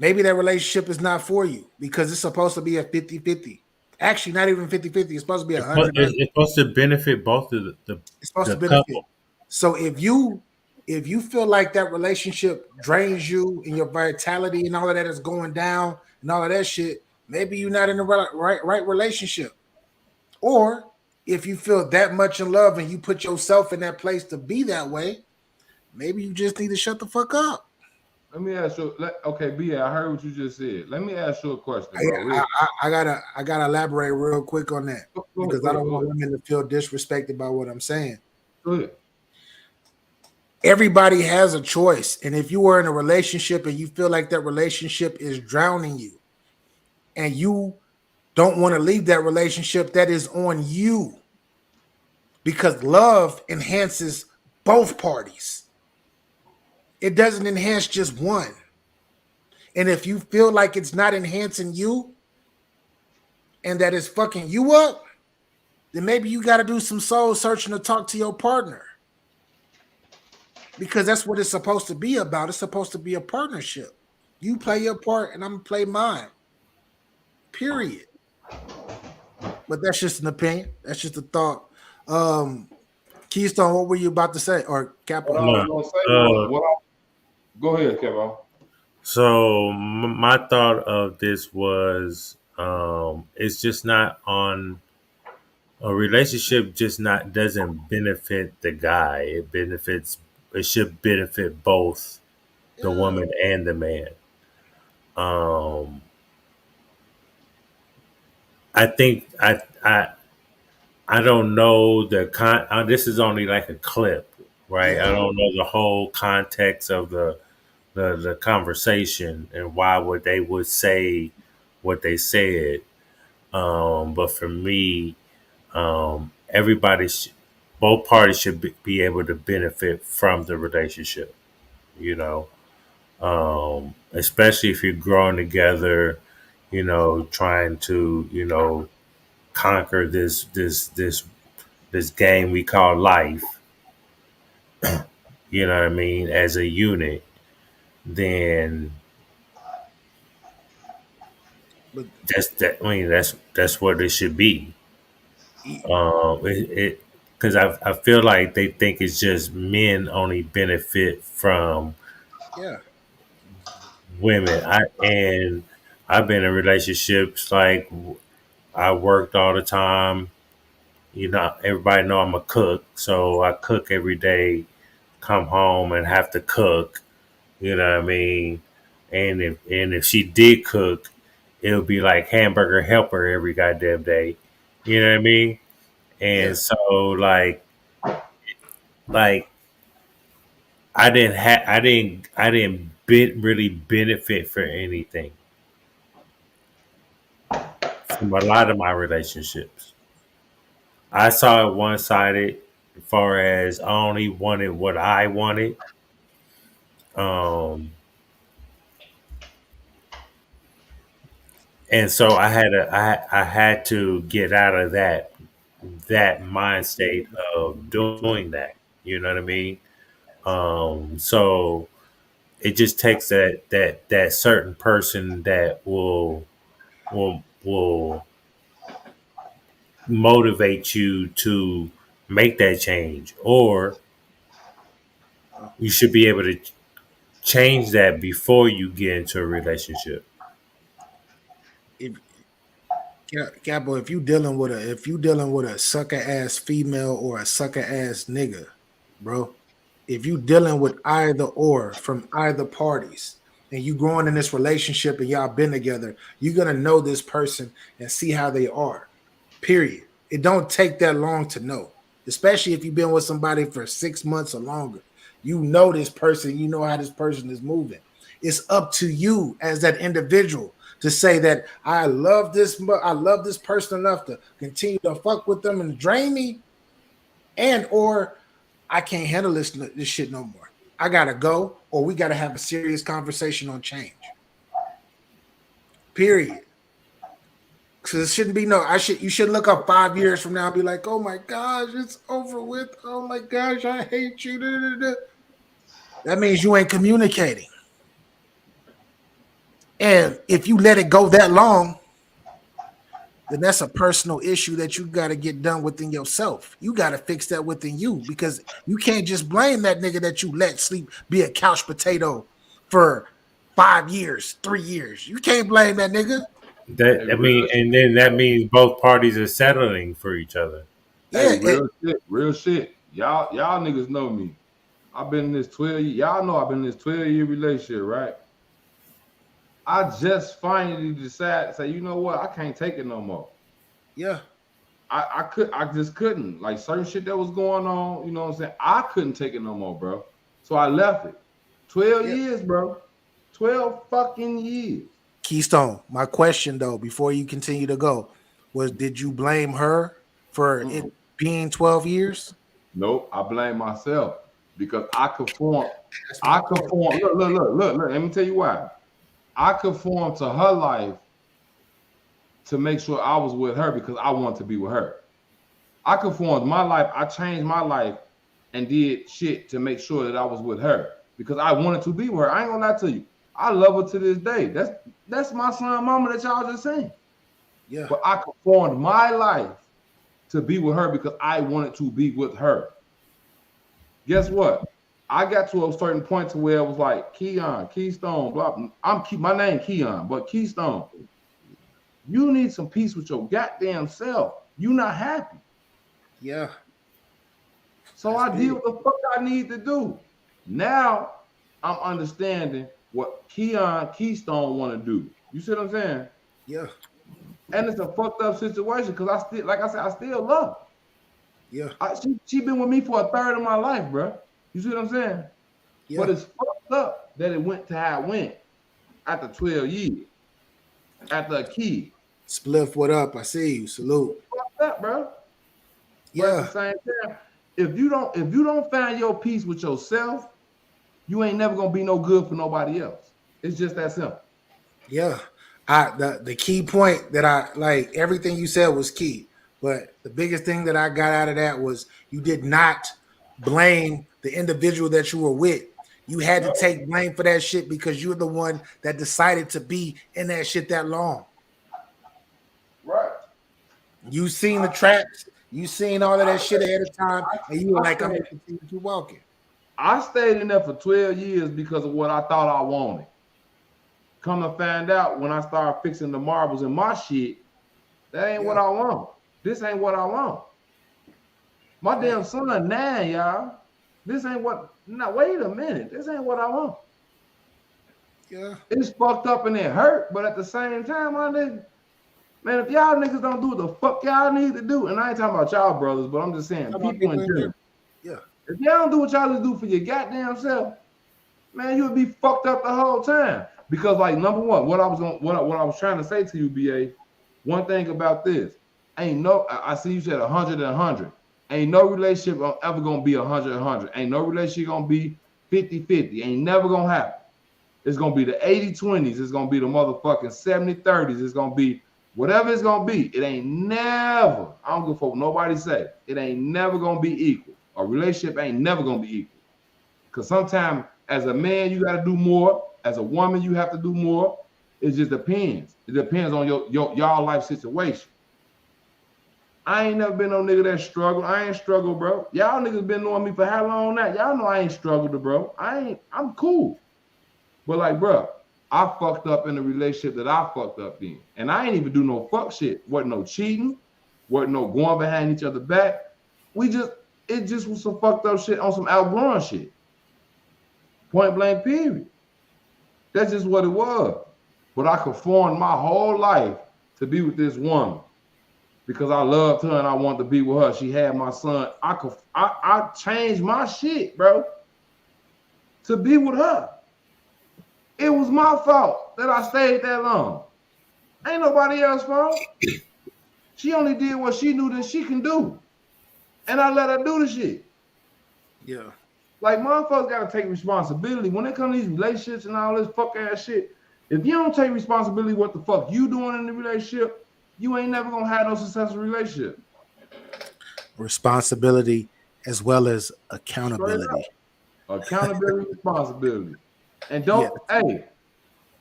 maybe that relationship is not for you because it's supposed to be a 50-50. Actually, not even 50-50. It's supposed to be 100. It's supposed to benefit both of It's supposed to the benefit. couple. So if you feel like that relationship drains you and your vitality and all of that is going down and all of that shit, maybe you're not in the right relationship. Or if you feel that much in love and you put yourself in that place to be that way, maybe you just need to shut the fuck up. Let me ask you. Okay, B, I heard what you just said. Let me ask you a question, bro. I gotta elaborate real quick on that because I don't want women to feel disrespected by what I'm saying. Go ahead. Everybody has a choice, and if you are in a relationship and you feel like that relationship is drowning you, and you don't want to leave that relationship, that is on you, because love enhances both parties. It doesn't enhance just one. And if you feel like it's not enhancing you and that it's fucking you up, then maybe you got to do some soul searching to talk to your partner, because that's what it's supposed to be about. It's supposed to be a partnership. You play your part and I'm going to play mine. Period. But that's just an opinion. That's just a thought. Keystone, what were you about to say? Or Capo? Go ahead, Capo. So my thought of this was, it's just not on a relationship. Just not doesn't benefit the guy. It should benefit both the woman and the man. Um, I think I don't know the this is only like a clip, right? I Yeah. don't know the whole context of the conversation and why would they would say what they said. But for me, everybody, both parties should be able to benefit from the relationship. You know, especially if you're growing together. You know, trying to conquer this game we call life. You know what I mean? As a unit, then But that's that. I mean, that's what it should be. It because I feel like they think it's just men only benefit from yeah. women. I've been in relationships like I worked all the time. You know, everybody know I'm a cook, so I cook every day. Come home and have to cook. You know what I mean? And if she did cook, it would be like hamburger helper every goddamn day. You know what I mean? And Yeah. so like I didn't really benefit for anything from a lot of my relationships. I saw it one sided as far as I only wanted what I wanted. Um and so I had to get out of that mind state of doing that. You know what I mean? So it just takes that certain person that will motivate you to make that change, or Uh, you should be able to change that before you get into a relationship. if Capo, if you dealing with a sucker ass female or a sucker ass nigga, bro, if you dealing with either or from either parties, and you growing in this relationship and y'all been together, you're gonna know this person and see how they are. Period. It don't take that long to know, especially if you've been with somebody for 6 months or longer. You know this person, you know how this person is moving. It's up to you as that individual to say that I love this person enough to continue to fuck with them and drain me, and or I can't handle this shit no more. I gotta go, or we gotta have a serious conversation on change. Period. Because it shouldn't be no. You should look up 5 years from now and be like, oh my gosh, it's over with. Oh my gosh, I hate you. Da, da, da. That means you ain't communicating. And if you let it go that long, then that's a personal issue that you got to get done within yourself. You got to fix that within you, because you can't just blame that nigga that you let sleep be a couch potato for 5 years, 3 years. You can't blame that nigga. Hey, That I real mean, and then that means both parties are settling for each other. Hey, Yeah, real shit, real shit. Y'all niggas know me. I've been in this 12 year, y'all know I've been in this 12-year relationship, right? I just finally decided to say, you know what, I can't take it no more. yeah, I just couldn't. Like certain shit that was going on, you know what I'm saying? I couldn't take it no more, bro. So I left it. 12 yeah. years, bro. 12 fucking years. Keystone. My question though, before you continue to go, was did you blame her for it Mm-mm. being 12 years? Nope, I blame myself because I conform. That's my I point. conform. Look. Let me tell you why. I conformed to her life to make sure I was with her because I want to be with her. I conformed my life. I changed my life and did shit to make sure that I was with her because I wanted to be with her. I ain't gonna lie to you. I love her to this day. That's my son, mama that y'all just saying. Yeah, But I conformed my life to be with her because I wanted to be with her. Guess what? I got to a certain point to where it was like Keystone, blah. I'm keep my name Keon, but Keystone, you need some peace with your goddamn self. You not happy. yeah. So That's I did big. what the fuck I need to do. Now I'm understanding what Keystone want to do. You see what I'm saying? Yeah. And it's a fucked up situation because I still, like I said, I still love her. Yeah. She been with me for a third of my life, bro. You see what I'm saying? Yeah. But it's fucked up that it went to how it went after 12 years, after a kid. Spliff, what up? I see you. Salute. Fucked up, bro. But at the Yeah. same time, if you don't find your peace with yourself, you ain't never gonna be no good for nobody else. It's just that simple. Yeah. The key point that I like, everything you said was key. But the biggest thing that I got out of that was you did not blame the individual that you were with. You had to take blame for that shit because you're the one that decided to be in that shit that long. Right. You seen the traps, you seen all of that shit ahead of time, and you were like, I'm gonna continue to keep walking. I stayed in there for 12 years because of what I thought I wanted. Come to find out when I started fixing the marbles in my shit, that ain't what I want. This ain't what I want. My damn son 9, y'all. This ain't what. Now wait a minute. This ain't what I want. Yeah. It's fucked up and it hurt, but at the same time, my nigga, man, if y'all niggas don't do what the fuck y'all need to do, and I ain't talking about y'all brothers, but I'm just saying people in general. Yeah. If y'all don't do what y'all need to do for your goddamn self, man, you'll be fucked up the whole time. Because, like, number one, what I was trying to say to you, BA, one thing about this, I see you said 100 and 100. Ain't no relationship ever gonna be 100 and 100. Ain't no relationship gonna be 50-50. Ain't never gonna happen. It's gonna be the 80-20s. It's gonna be the motherfucking 70-30s. It's gonna be whatever it's gonna be. It ain't never, I don't give a fuck what nobody say. It ain't never gonna be equal. A relationship ain't never gonna be equal. Because sometimes as a man, you gotta do more. As a woman, you have to do more. It just depends. It depends on y'all life situation. I ain't never been no nigga that struggled. I ain't struggled, bro. Y'all niggas been knowing me for how long now? Y'all know I ain't struggled, bro. I'm cool. But like, bro, I fucked up in the relationship that I fucked up in. And I ain't even do no fuck shit. Wasn't no cheating. Wasn't no going behind each other back. It just was some fucked up shit on some outgrowing shit. Point blank, period. That's just what it was. But I conformed my whole life to be with this woman because I loved her and I wanted to be with her. She had my son. I changed my shit, bro, to be with her. It was my fault that I stayed that long. Ain't nobody else's fault. She only did what she knew that she can do. And I let her do the shit. Yeah. Like, motherfuckers gotta take responsibility. When it comes to these relationships and all this fuck ass shit, if you don't take responsibility what the fuck you doing in the relationship, you ain't never gonna have no successful relationship. Responsibility as well as accountability. Accountability, responsibility. And don't, hey,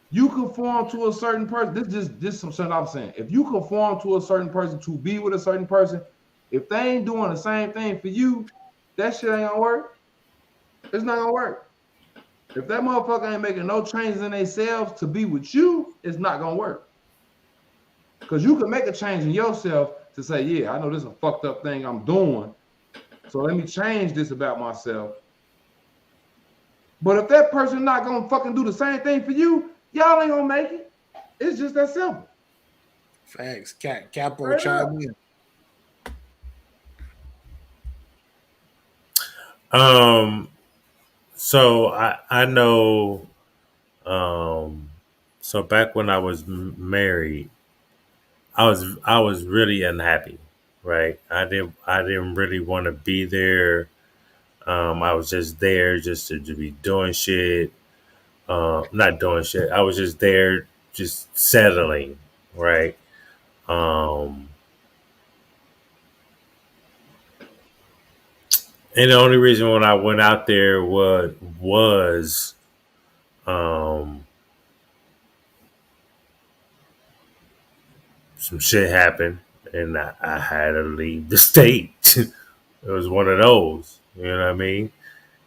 you conform to a certain person. This some shit I'm saying. If you conform to a certain person to be with a certain person, if they ain't doing the same thing for you, that shit ain't gonna work. It's not gonna work. If that motherfucker ain't making no changes in themselves to be with you, it's not gonna work. Because you can make a change in yourself to say, yeah, I know this is a fucked up thing I'm doing, so let me change this about myself. But if that person not gonna fucking do the same thing for you, y'all ain't gonna make it. It's just that simple. Facts. Capo chime in. So I know. So back when I was married, I was really unhappy. Right. I didn't really want to be there. I was just there just to be doing shit. Not doing shit. I was just there, just settling. Right. Um, and the only reason when I went out there was um, some shit happened, and I had to leave the state. It was one of those, you know what I mean?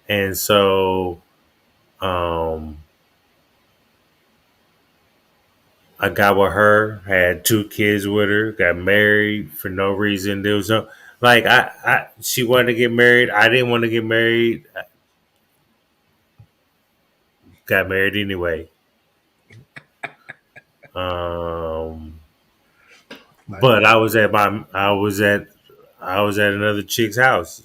And so um, I got with her, had 2 kids with her, got married for no reason. There was no like she wanted to get married. I didn't want to get married. got married anyway. Um, but I was at another chick's house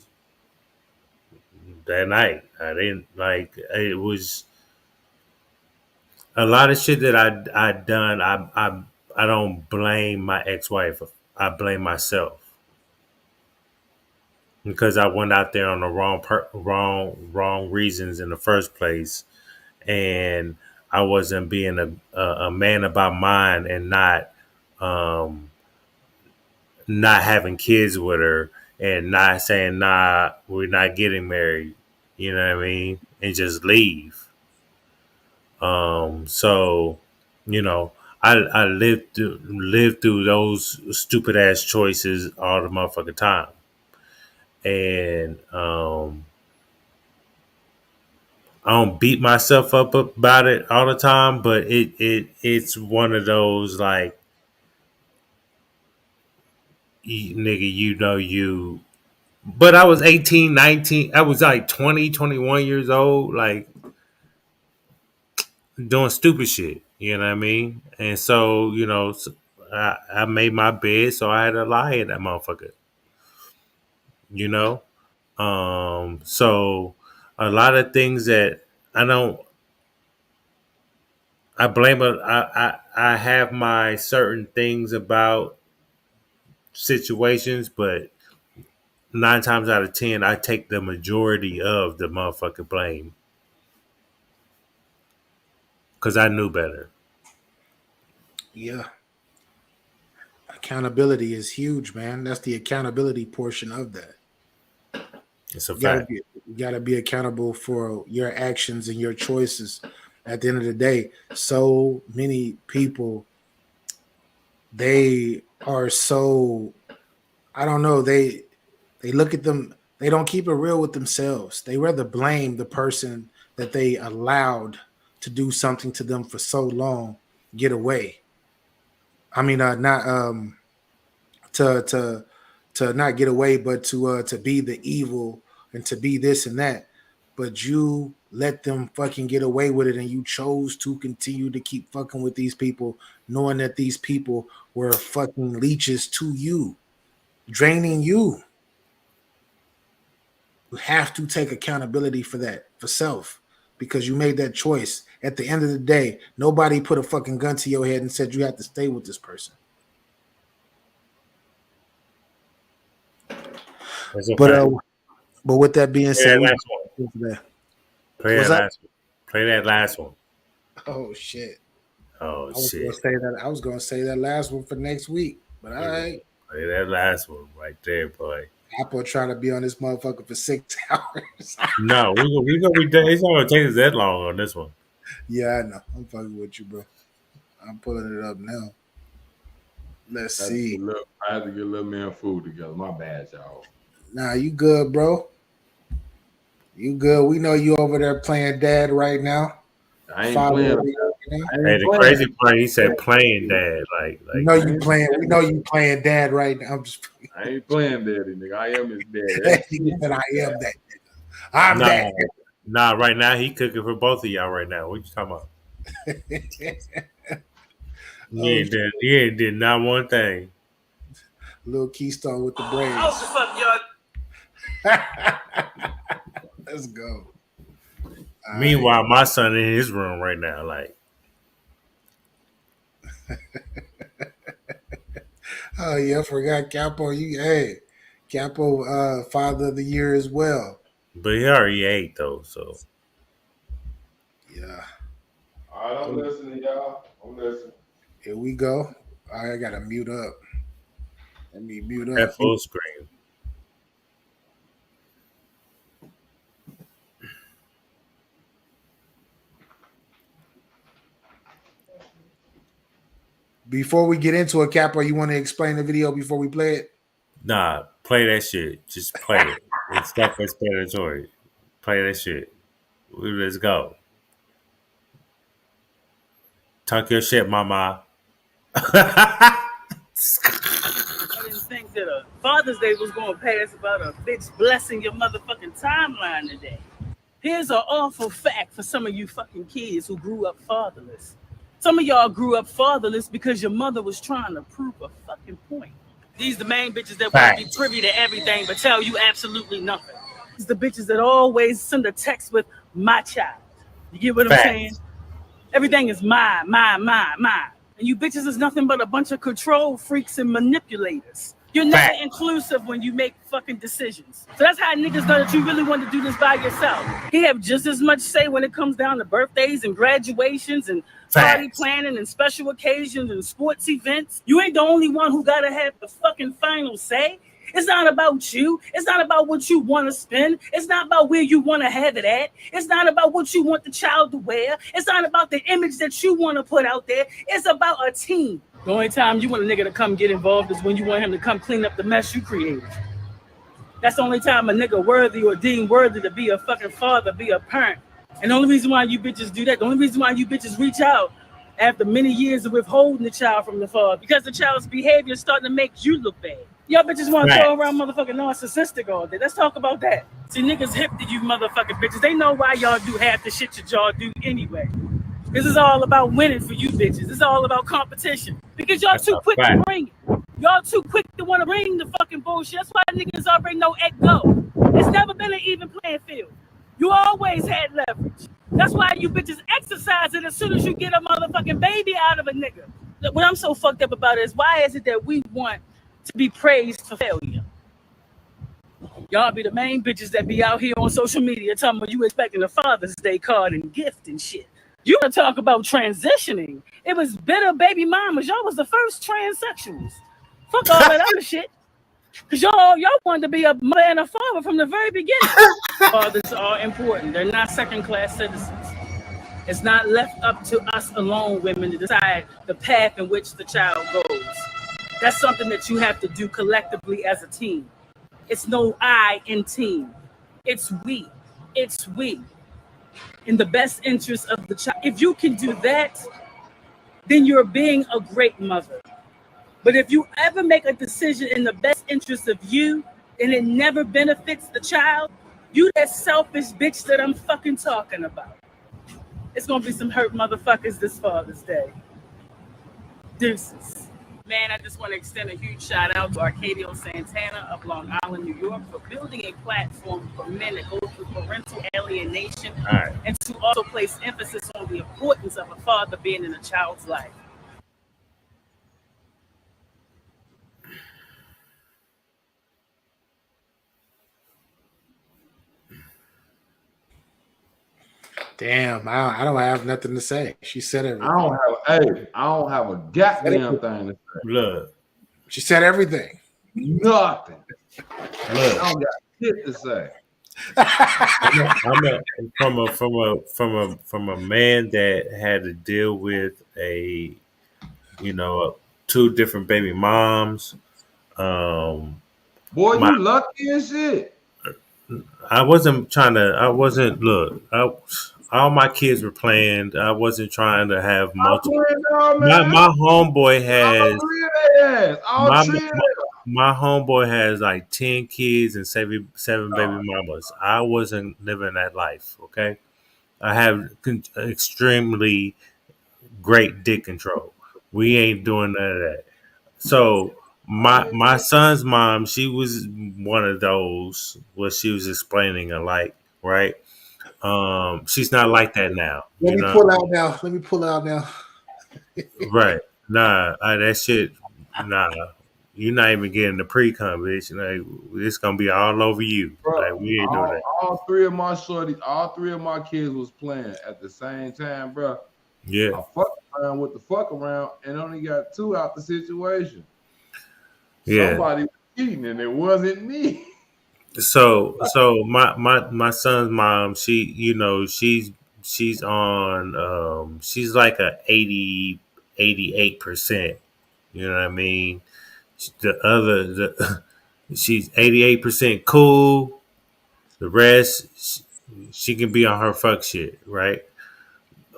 that night. I didn't like it was a lot of shit that I done. I don't blame my ex wife. I blame myself because I went out there on the wrong reasons in the first place, and I wasn't being a man about mine and um, not having kids with her and not saying nah, we're not getting married. You know what I mean? And just leave. So you know, I lived through those stupid ass choices all the motherfucking time, and I don't beat myself up about it all the time, but it's one of those like, nigga, you know you. But I was 18, 19. I was like 20, 21 years old, like doing stupid shit. You know what I mean? And so, I made my bed, so I had to lie in that motherfucker. You know? So a lot of things that I don't, I blame, I have my certain things about situations, but 9 times out of 10, I take the majority of the motherfucking blame because I knew better. Yeah. Accountability is huge, man. That's the accountability portion of that. It's a You gotta fact. be you gotta be accountable for your actions and your choices. At the end of the day, so many people, they are so, I don't know, they look at them, they don't keep it real with themselves. They rather blame the person that they allowed to do something to them for so long get away. I mean, not to not get away, but to be the evil and to be this and that. But you let them fucking get away with it, and you chose to continue to keep fucking with these people, knowing that these people were fucking leeches to you, draining you. You have to take accountability for that, for self, because you made that choice. At the end of the day, nobody put a fucking gun to your head and said you have to stay with this person. It's a But fact. but with that being Play said, that we last one. Play what's that that? last one. Play that last one. Oh shit! Oh I was gonna shit. say that. I was gonna say that last one for next week. But all right, Play that last one right there, boy. Apple trying to be on this motherfucker for 6 hours. No, we gonna be done. It's not gonna take us that long on this one. Yeah, I know. I'm fucking with you, bro. I'm pulling it up now. Let's see. I had to get little man food together. My bad, y'all. Nah, you good, bro? You good? We know you over there playing dad right now. I ain't Father playing. right now. I Hey, ain't the playing. crazy part, he said playing dad. You know I you ain't, playing. We know you playing dad right now. I'm just. I ain't playing daddy, nigga. I am his daddy. That He shit said, is "I bad. am that. I'm nah, that." nah. Right now, he cooking for both of y'all. Right now, what you talking about? Oh, He ain't did not one thing. little Keystone with the braids. Let's go. All right. Meanwhile, my son in his room right now, like, Oh yeah, I forgot Capo. Capo, Father of the Year as well. but he already ate though. So Yeah. All right, I'm Oh, listening, y'all. I'm listening. here we go. I gotta mute up. Let me mute that up. full screen. Before we get into it, Capo, you want to explain the video before we play it? Nah, play that shit. Just play it. It's self-explanatory. Play that shit. Let's go. Talk your shit, mama. I didn't think that a Father's Day was going to pass about a bitch blessing your motherfucking timeline today. Here's an awful fact for some of you fucking kids who grew up fatherless. Some of y'all grew up fatherless because your mother was trying to prove a fucking point. These the main bitches that want to be privy to everything but tell you absolutely nothing. These the bitches that always send a text with my child. You get what I'm saying? Everything is mine. And you bitches is nothing but a bunch of control freaks and manipulators. You're never inclusive when you make fucking decisions. So that's how niggas know that you really want to do this by yourself. He have just as much say when it comes down to birthdays and graduations and party planning and special occasions and sports events. You ain't the only one who gotta have the fucking final say. It's not about you. It's not about what you want to spend. It's not about where you want to have it at. It's not about what you want the child to wear. It's not about the image that you want to put out there. It's about a team. The only time you want a nigga to come get involved is when you want him to come clean up the mess you created. That's the only time a nigga worthy or deemed worthy to be a fucking father, be a parent. And the only reason why you bitches do that, the only reason why you bitches reach out after many years of withholding the child from the father, because the child's behavior is starting to make you look bad. Y'all bitches want to throw around motherfucking narcissistic all day. Let's talk about that. See, niggas hip to you motherfucking bitches. They know why y'all do half the shit that y'all do anyway. This is all about winning for you bitches. It's all about competition. Because y'all too quick to bring it. Y'all too quick to want to bring the fucking bullshit. That's why niggas already know at go. It's never been an even playing field. You always had leverage. That's why you bitches exercise it as soon as you get a motherfucking baby out of a nigga. What I'm so fucked up about is why is it that we want to be praised for failure? Y'all be the main bitches that be out here on social media talking about you expecting a Father's Day card and gift and shit. You want to talk about transitioning. It was bitter baby mamas. Y'all was the first transsexuals. Fuck all that other shit. Because y'all wanted to be a mother and a father from the very beginning. Fathers are important. They're not second-class citizens. It's not left up to us alone, women, to decide the path in which the child goes. That's something that you have to do collectively as a team. It's no I in team. It's we. It's we. In the best interest of the child. If you can do that, then you're being a great mother. But if you ever make a decision in the best interest of you and it never benefits the child, you that selfish bitch that I'm fucking talking about. It's gonna be some hurt motherfuckers this Father's Day. Deuces. Man, I just want to extend a huge shout out to Arcadio Santana of Long Island, New York, for building a platform for men that go through parental alienation and to also place emphasis on the importance of a father being in a child's life. Damn, I don't have nothing to say. She said everything. I don't have a goddamn thing to say. Look, she said everything. Nothing. Look, I don't got shit to say. from a man that had to deal with two different baby moms. Boy, you lucky as shit. All my kids were planned. I wasn't trying to have multiple. My homeboy has my homeboy has like 10 kids and seven baby mamas. I wasn't living that life. Okay, I have extremely great dick control. We ain't doing none of that. So my son's mom, she was one of those. What she was explaining, alike, right? She's not like that now. Let me pull out now. Right. Nah, that shit, nah. You're not even getting the pre-com, bitch. Like, it's gonna be all over you. Bro, like, we ain't doing that. All three of my kids was playing at the same time, bro. Yeah. I fucked around with the fuck around and only got two out the situation. Yeah. Somebody was cheating and it wasn't me. So my son's mom, she's on she's like a 88%. You know what I mean? She's 88% cool. The rest she can be on her fuck shit, right?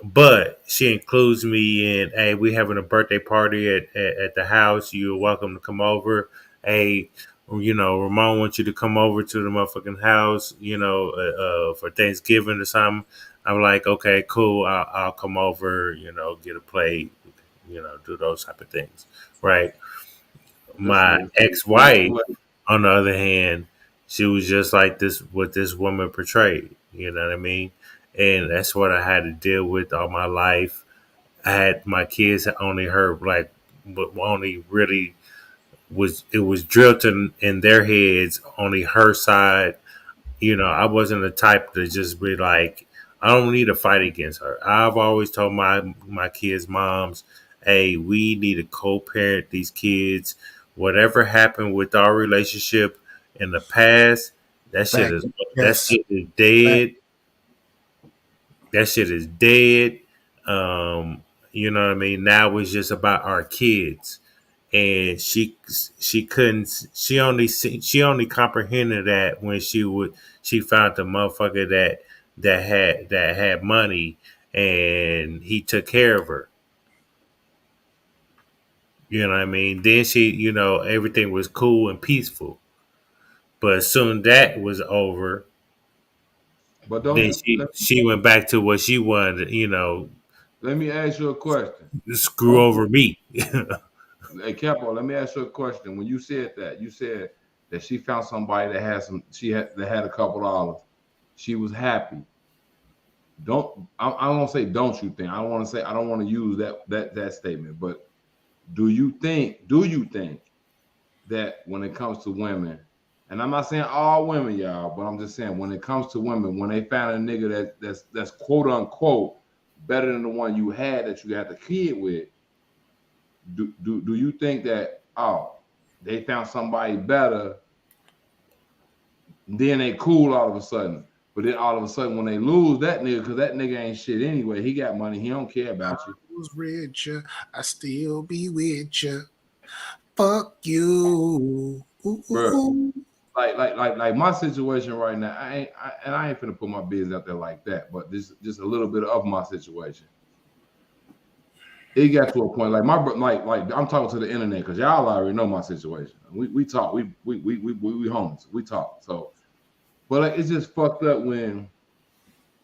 But she includes me in, hey, we having a birthday party at the house. You're welcome to come over. Hey, Ramon wants you to come over to the motherfucking house, for Thanksgiving or something. I'm like, okay, cool. I'll come over, get a plate, do those type of things, right? This My nigga get a ex-wife, play. on the other hand, she was just like this, what this woman portrayed. You know what I mean? And that's what I had to deal with all my life. I had my kids only heard like, but only really was drilled in their heads, only her side. I wasn't the type to just be like, I don't need to fight against her. I've always told my kids' moms, hey, we need to co-parent these kids. Whatever happened with our relationship in the past, that shit Fact. is that Yes. shit is Fact. dead. That shit is dead. You know what I mean? Now it's just about our kids. And she only comprehended that when she found the motherfucker that had money and he took care of her. You know what I mean? Then everything was cool and peaceful. But as soon that was over, But don't then you she went back to what she wanted, let me ask you a question. screw Don't over me. Hey Capo, let me ask you a question. When you said that, you said that she found somebody that had a couple dollars. She was happy. I don't want to say don't you think. I don't want to use that statement, but do you think that when it comes to women, and I'm not saying all women, y'all, but I'm just saying when it comes to women, when they found a nigga that's quote unquote better than the one you had that you got the kid with, do you think that they found somebody better, then they cool all of a sudden, but then all of a sudden when they lose that nigga, because that nigga ain't shit anyway, he got money, he don't care about you. I was rich, I still be with you. Fuck you. Ooh, ooh, Bro, ooh. like my situation right now, I ain't finna put my business out there like that, but this just a little bit of my situation. It got to a point like like I'm talking to the internet because y'all already know my situation. We talk, we homies, we talk. So, but like, it's just fucked up when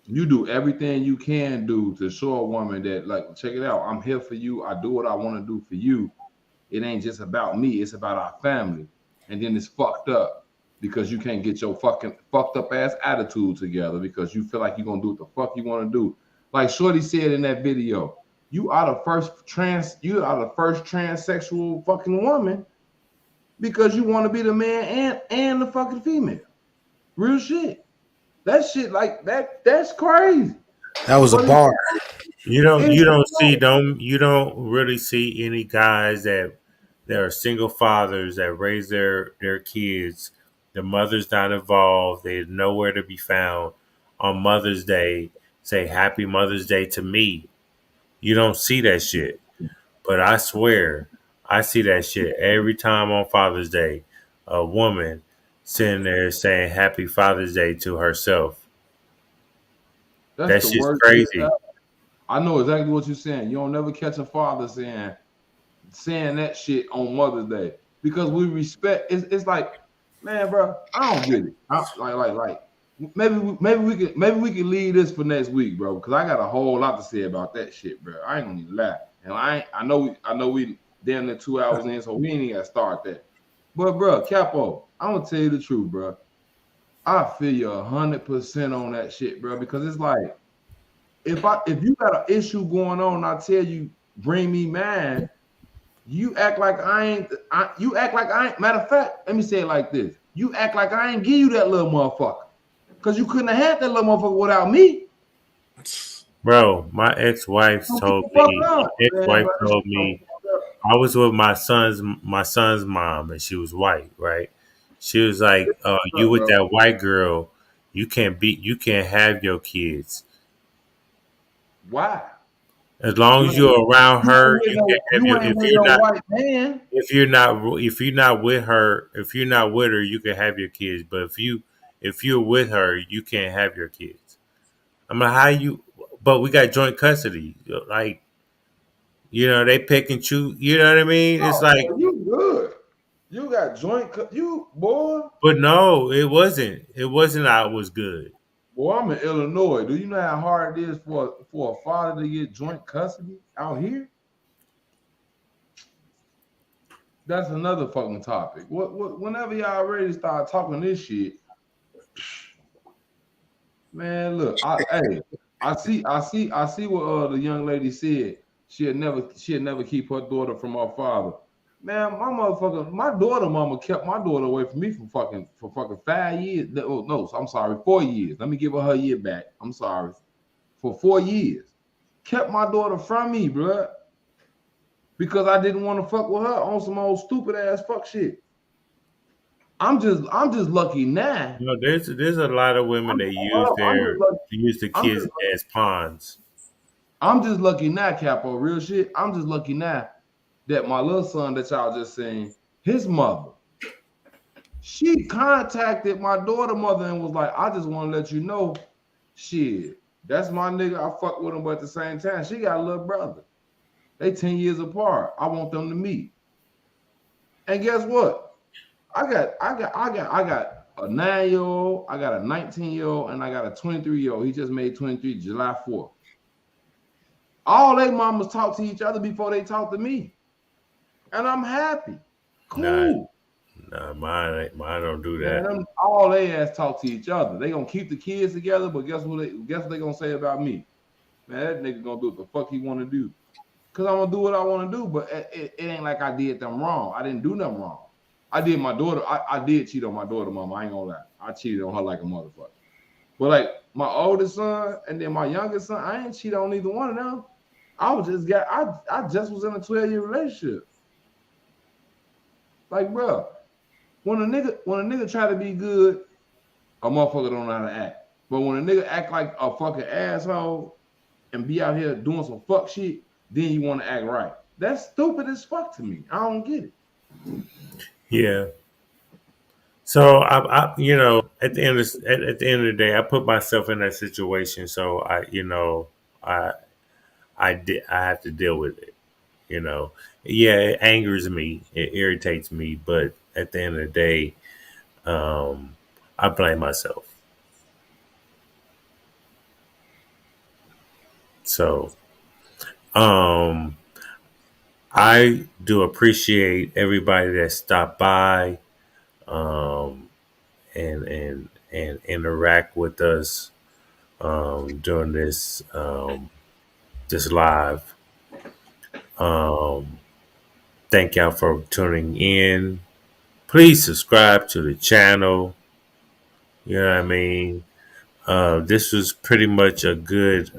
you do everything you can do to show a woman that, like, check it out, I'm here for you. I do what I want to do for you. It ain't just about me, it's about our family. And then it's fucked up because you can't get your fucking fucked up ass attitude together because you feel like you're gonna do what the fuck you want to do. Like Shorty said in that video, you are the first transsexual fucking woman because you want to be the man and the fucking female. Real shit. That shit like that's crazy. That was a But bar. You don't really see any guys that are single fathers that raise their kids. The mother's not involved. They're nowhere to be found on Mother's Day. Say Happy Mother's Day to me. You don't see that shit. But I swear, I see that shit every time on Father's Day. A woman sitting there saying Happy Father's Day to herself. that's That the shit's worst shit ever. crazy. I know exactly what you're saying. You don't never catch a father saying that shit on Mother's Day because we respect. It's like, man, bro, I don't get it. Like maybe we could leave this for next week, bro, because I got a whole lot to say about that shit, bro. I ain't gonna even lie, and I know we damn near 2 hours in, so we ain't even gotta start that. But bro, Capo, I'm gonna tell you the truth, bro. I feel you 100% on that shit, bro, because it's like if you got an issue going on, I tell you, bring me mine. You act like I ain't. You act like I ain't. Matter of fact, let me say it like this: you act like I ain't give you that little motherfucker, cause you couldn't have had that little motherfucker without me. Bro, my ex-wife Don't get told the fuck me, on, my man. ex-wife Bro, this shit told so me fucked up. I was with my son's mom and she was white, right? She was like, you with Bro. that white girl, you can't have your kids. Why? As long You as you're around her, ain't with you can no. have You your ain't with no white man. if you're not with her, you can have your kids. But if you're with her, you can't have your kids. I'm like, how you? But we got joint custody. Like, they pick and choose. You know what I mean? It's Oh, like, well, you good. You got you boy. But no, it wasn't. It wasn't. I was good. Boy, I'm in Illinois. Do you know how hard it is for a father to get joint custody out here? That's another fucking topic. Whenever y'all ready to start talking this shit, man, look, I see what the young lady said. She'll never keep her daughter from her father. Man, my daughter mama kept my daughter away from me for fucking 5 years. No, I'm sorry, 4 years. Let me give her year back. I'm sorry. For 4 years. Kept my daughter from me, bruh. Because I didn't want to fuck with her on some old stupid ass fuck shit. I'm just lucky now. You know, there's a lot of women that use the kids as pawns. I'm just lucky now, Capo. Real shit. I'm just lucky now that my little son that y'all just seen, his mother, she contacted my daughter mother and was like, I just want to let you know, shit, that's my nigga. I fuck with him, but at the same time, she got a little brother. They 10 years apart. I want them to meet. And guess what? I got a 9-year-old, I got a 19-year-old, and I got a 23-year-old. He just made 23 July 4th. All they mamas talk to each other before they talk to me. And I'm happy. Cool. Nah, mine don't do that. Man, all they ass talk to each other. They gonna keep the kids together, but guess what they gonna say about me? Man, that nigga gonna do what the fuck he wanna do. Cause I'm gonna do what I wanna do, but it ain't like I did them wrong. I didn't do nothing wrong. I did my daughter, I did cheat on my daughter, mama. I ain't gonna lie. I cheated on her like a motherfucker. But like my oldest son and then my youngest son, I ain't cheat on either one of them. I just was in a 12-year relationship. Like, bro, when a nigga try to be good, a motherfucker don't know how to act. But when a nigga act like a fucking asshole and be out here doing some fuck shit, then you want to act right. That's stupid as fuck to me. I don't get it. Yeah. So I you know, at the end of the day, I put myself in that situation. So I have to deal with it. You know, yeah, it angers me, it irritates me, but at the end of the day, I blame myself. So, I do appreciate everybody that stopped by, and interact with us during this live. Thank y'all for tuning in. Please subscribe to the channel. You know what I mean? This was pretty much a good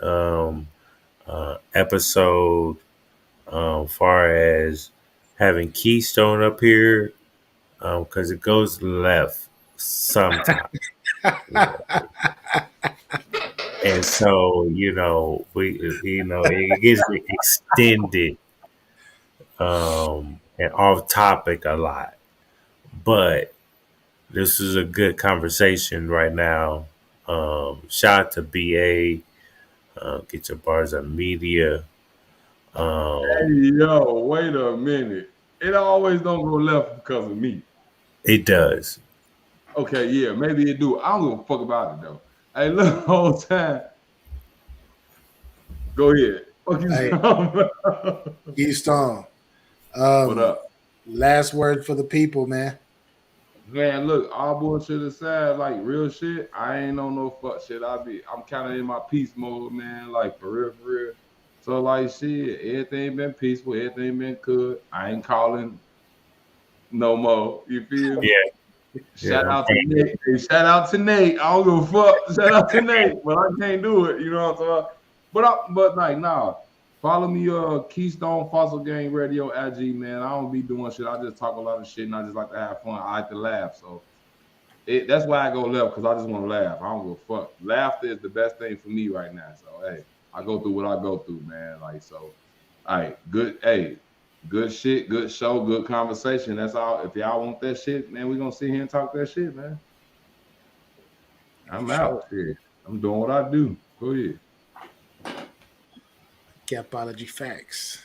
episode, far as having Keystone up here, because it goes left sometimes. And so, it gets extended and off topic a lot. But this is a good conversation right now. Shout out to BA, Get Your Bars of Media. Hey, yo, wait a minute. It always don't go left because of me. It does. Okay, yeah, maybe it do. I don't give a fuck about it though. Hey, look, the whole time. Go ahead. Fuck you, Keystone. What up? Last word for the people, man. Man, look, all bullshit aside, like real shit, I ain't on no fuck shit. I'm kind of in my peace mode, man. Like for real. So like shit, everything been peaceful, everything been good. I ain't calling no more. You feel me? Yeah. Shout out to Nate. Hey, shout out to Nate. I don't give a fuck. Shout out to Nate, but I can't do it. You know what I'm saying? But like, nah. Follow me, Keystone Fossil Gang Radio IG, man. I don't be doing shit. I just talk a lot of shit, and I just like to have fun. I like to laugh, so that's why I go left, because I just want to laugh. I don't give a fuck. Laughter is the best thing for me right now. So hey, I go through what I go through, man. Like so, all right, good. Hey, good shit, good show, good conversation. That's all. If y'all want that shit, man, we gonna sit here and talk that shit, man. I'm out here. I'm doing what I do. Go ahead. Capology facts.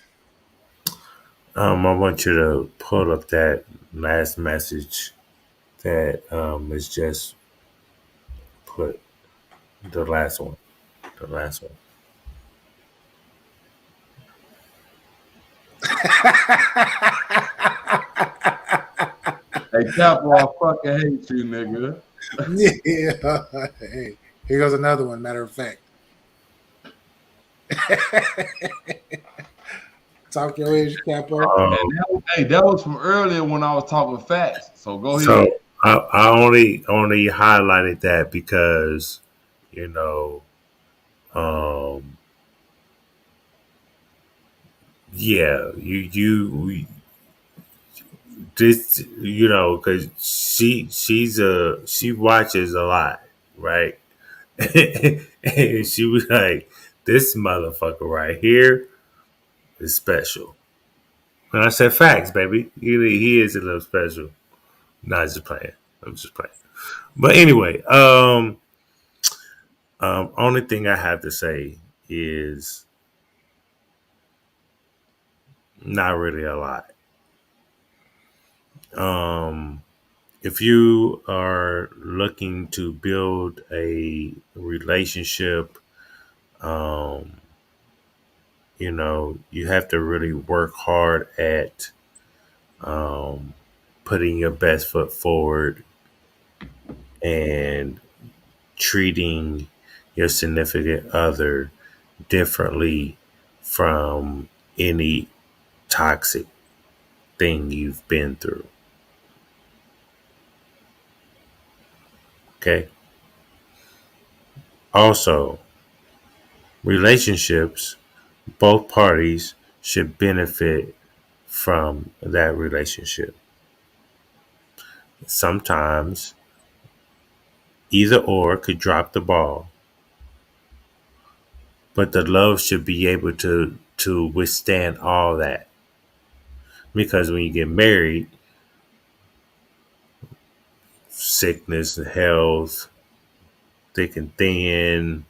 I want you to pull up that last message that is just put the last one. The last one. Hey, Capo, I fucking hate you, nigga. Yeah. Hey, here goes another one, matter of fact. Talk your age, Capo. That was from earlier when I was talking facts. So go So ahead. I only highlighted that because, you know, yeah, this, you know, because she watches a lot, right? And she was like, this motherfucker right here is special. And I said, facts, baby. He is a little special. Not just playing. I'm just playing. But anyway, only thing I have to say is not really a lot. If you are looking to build a relationship, you know, you have to really work hard at putting your best foot forward and treating your significant other differently from any toxic thing you've been through. Okay. Also, relationships, both parties should benefit from that relationship. Sometimes either or could drop the ball, but the love should be able to withstand all that. Because when you get married, sickness, health, thick and thin,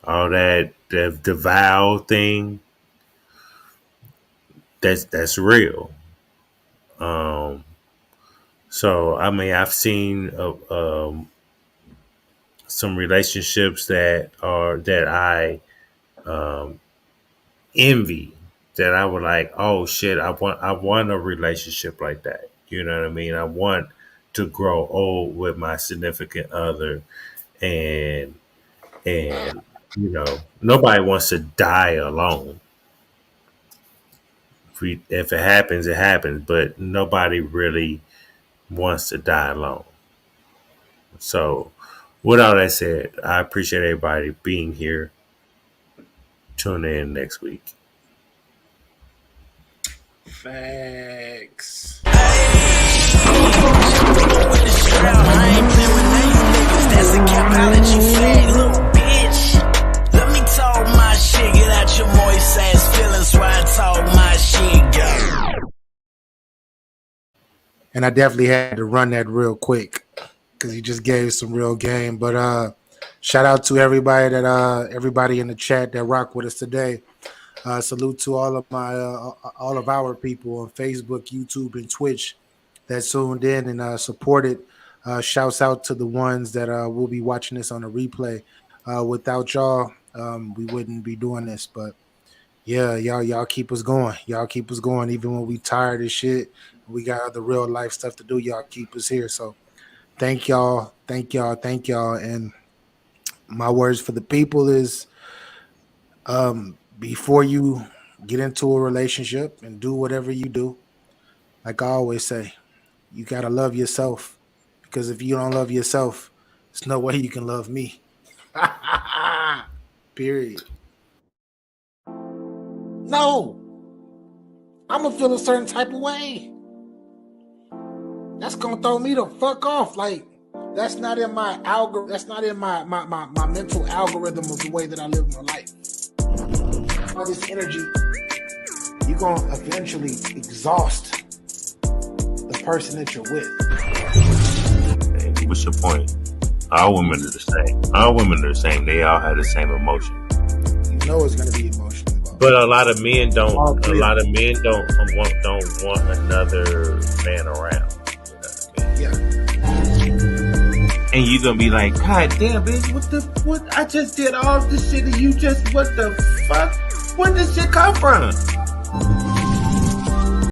all that, the vow thing, that's real. So I mean, I've seen some relationships that I envy. That I would like. Oh shit! I want a relationship like that. You know what I mean? I want to grow old with my significant other, and you know, nobody wants to die alone. If it happens, it happens. But nobody really wants to die alone. So, with all that said, I appreciate everybody being here. Tune in next week. Facts. I ain't playing with none of you niggas. That's a capology flag, little bitch. Let me talk my shit. Get out your moist ass feelings while I talk my shit, girl. And I definitely had to run that real quick because he just gave some real game. But shout out to everybody everybody in the chat that rock with us today. Salute to all of our people on Facebook, YouTube, and Twitch that tuned in and supported. Shouts out to the ones that will be watching this on a replay. Without y'all, we wouldn't be doing this. But yeah, y'all keep us going. Y'all keep us going even when we tired of shit. We got other real life stuff to do. Y'all keep us here. So thank y'all. And my words for the people is before you get into a relationship and do whatever you do, like I always say, you got to love yourself, because if you don't love yourself, there's no way you can love me. Period. No, I'm gonna feel a certain type of way. That's gonna throw me the fuck off. Like, that's not in my algorithm. That's not in my mental algorithm of the way that I live my life. All this energy, you're gonna eventually exhaust the person that you're with. Hey, what's your point? All women are the same. All women are the same. They all have the same emotion. You know it's gonna be emotional involved. But a lot of men don't. A lot of men don't want another man around. Yeah. And you gonna be like, God damn, bitch, what? I just did all this shit and you just, what the fuck? Where did this shit come from?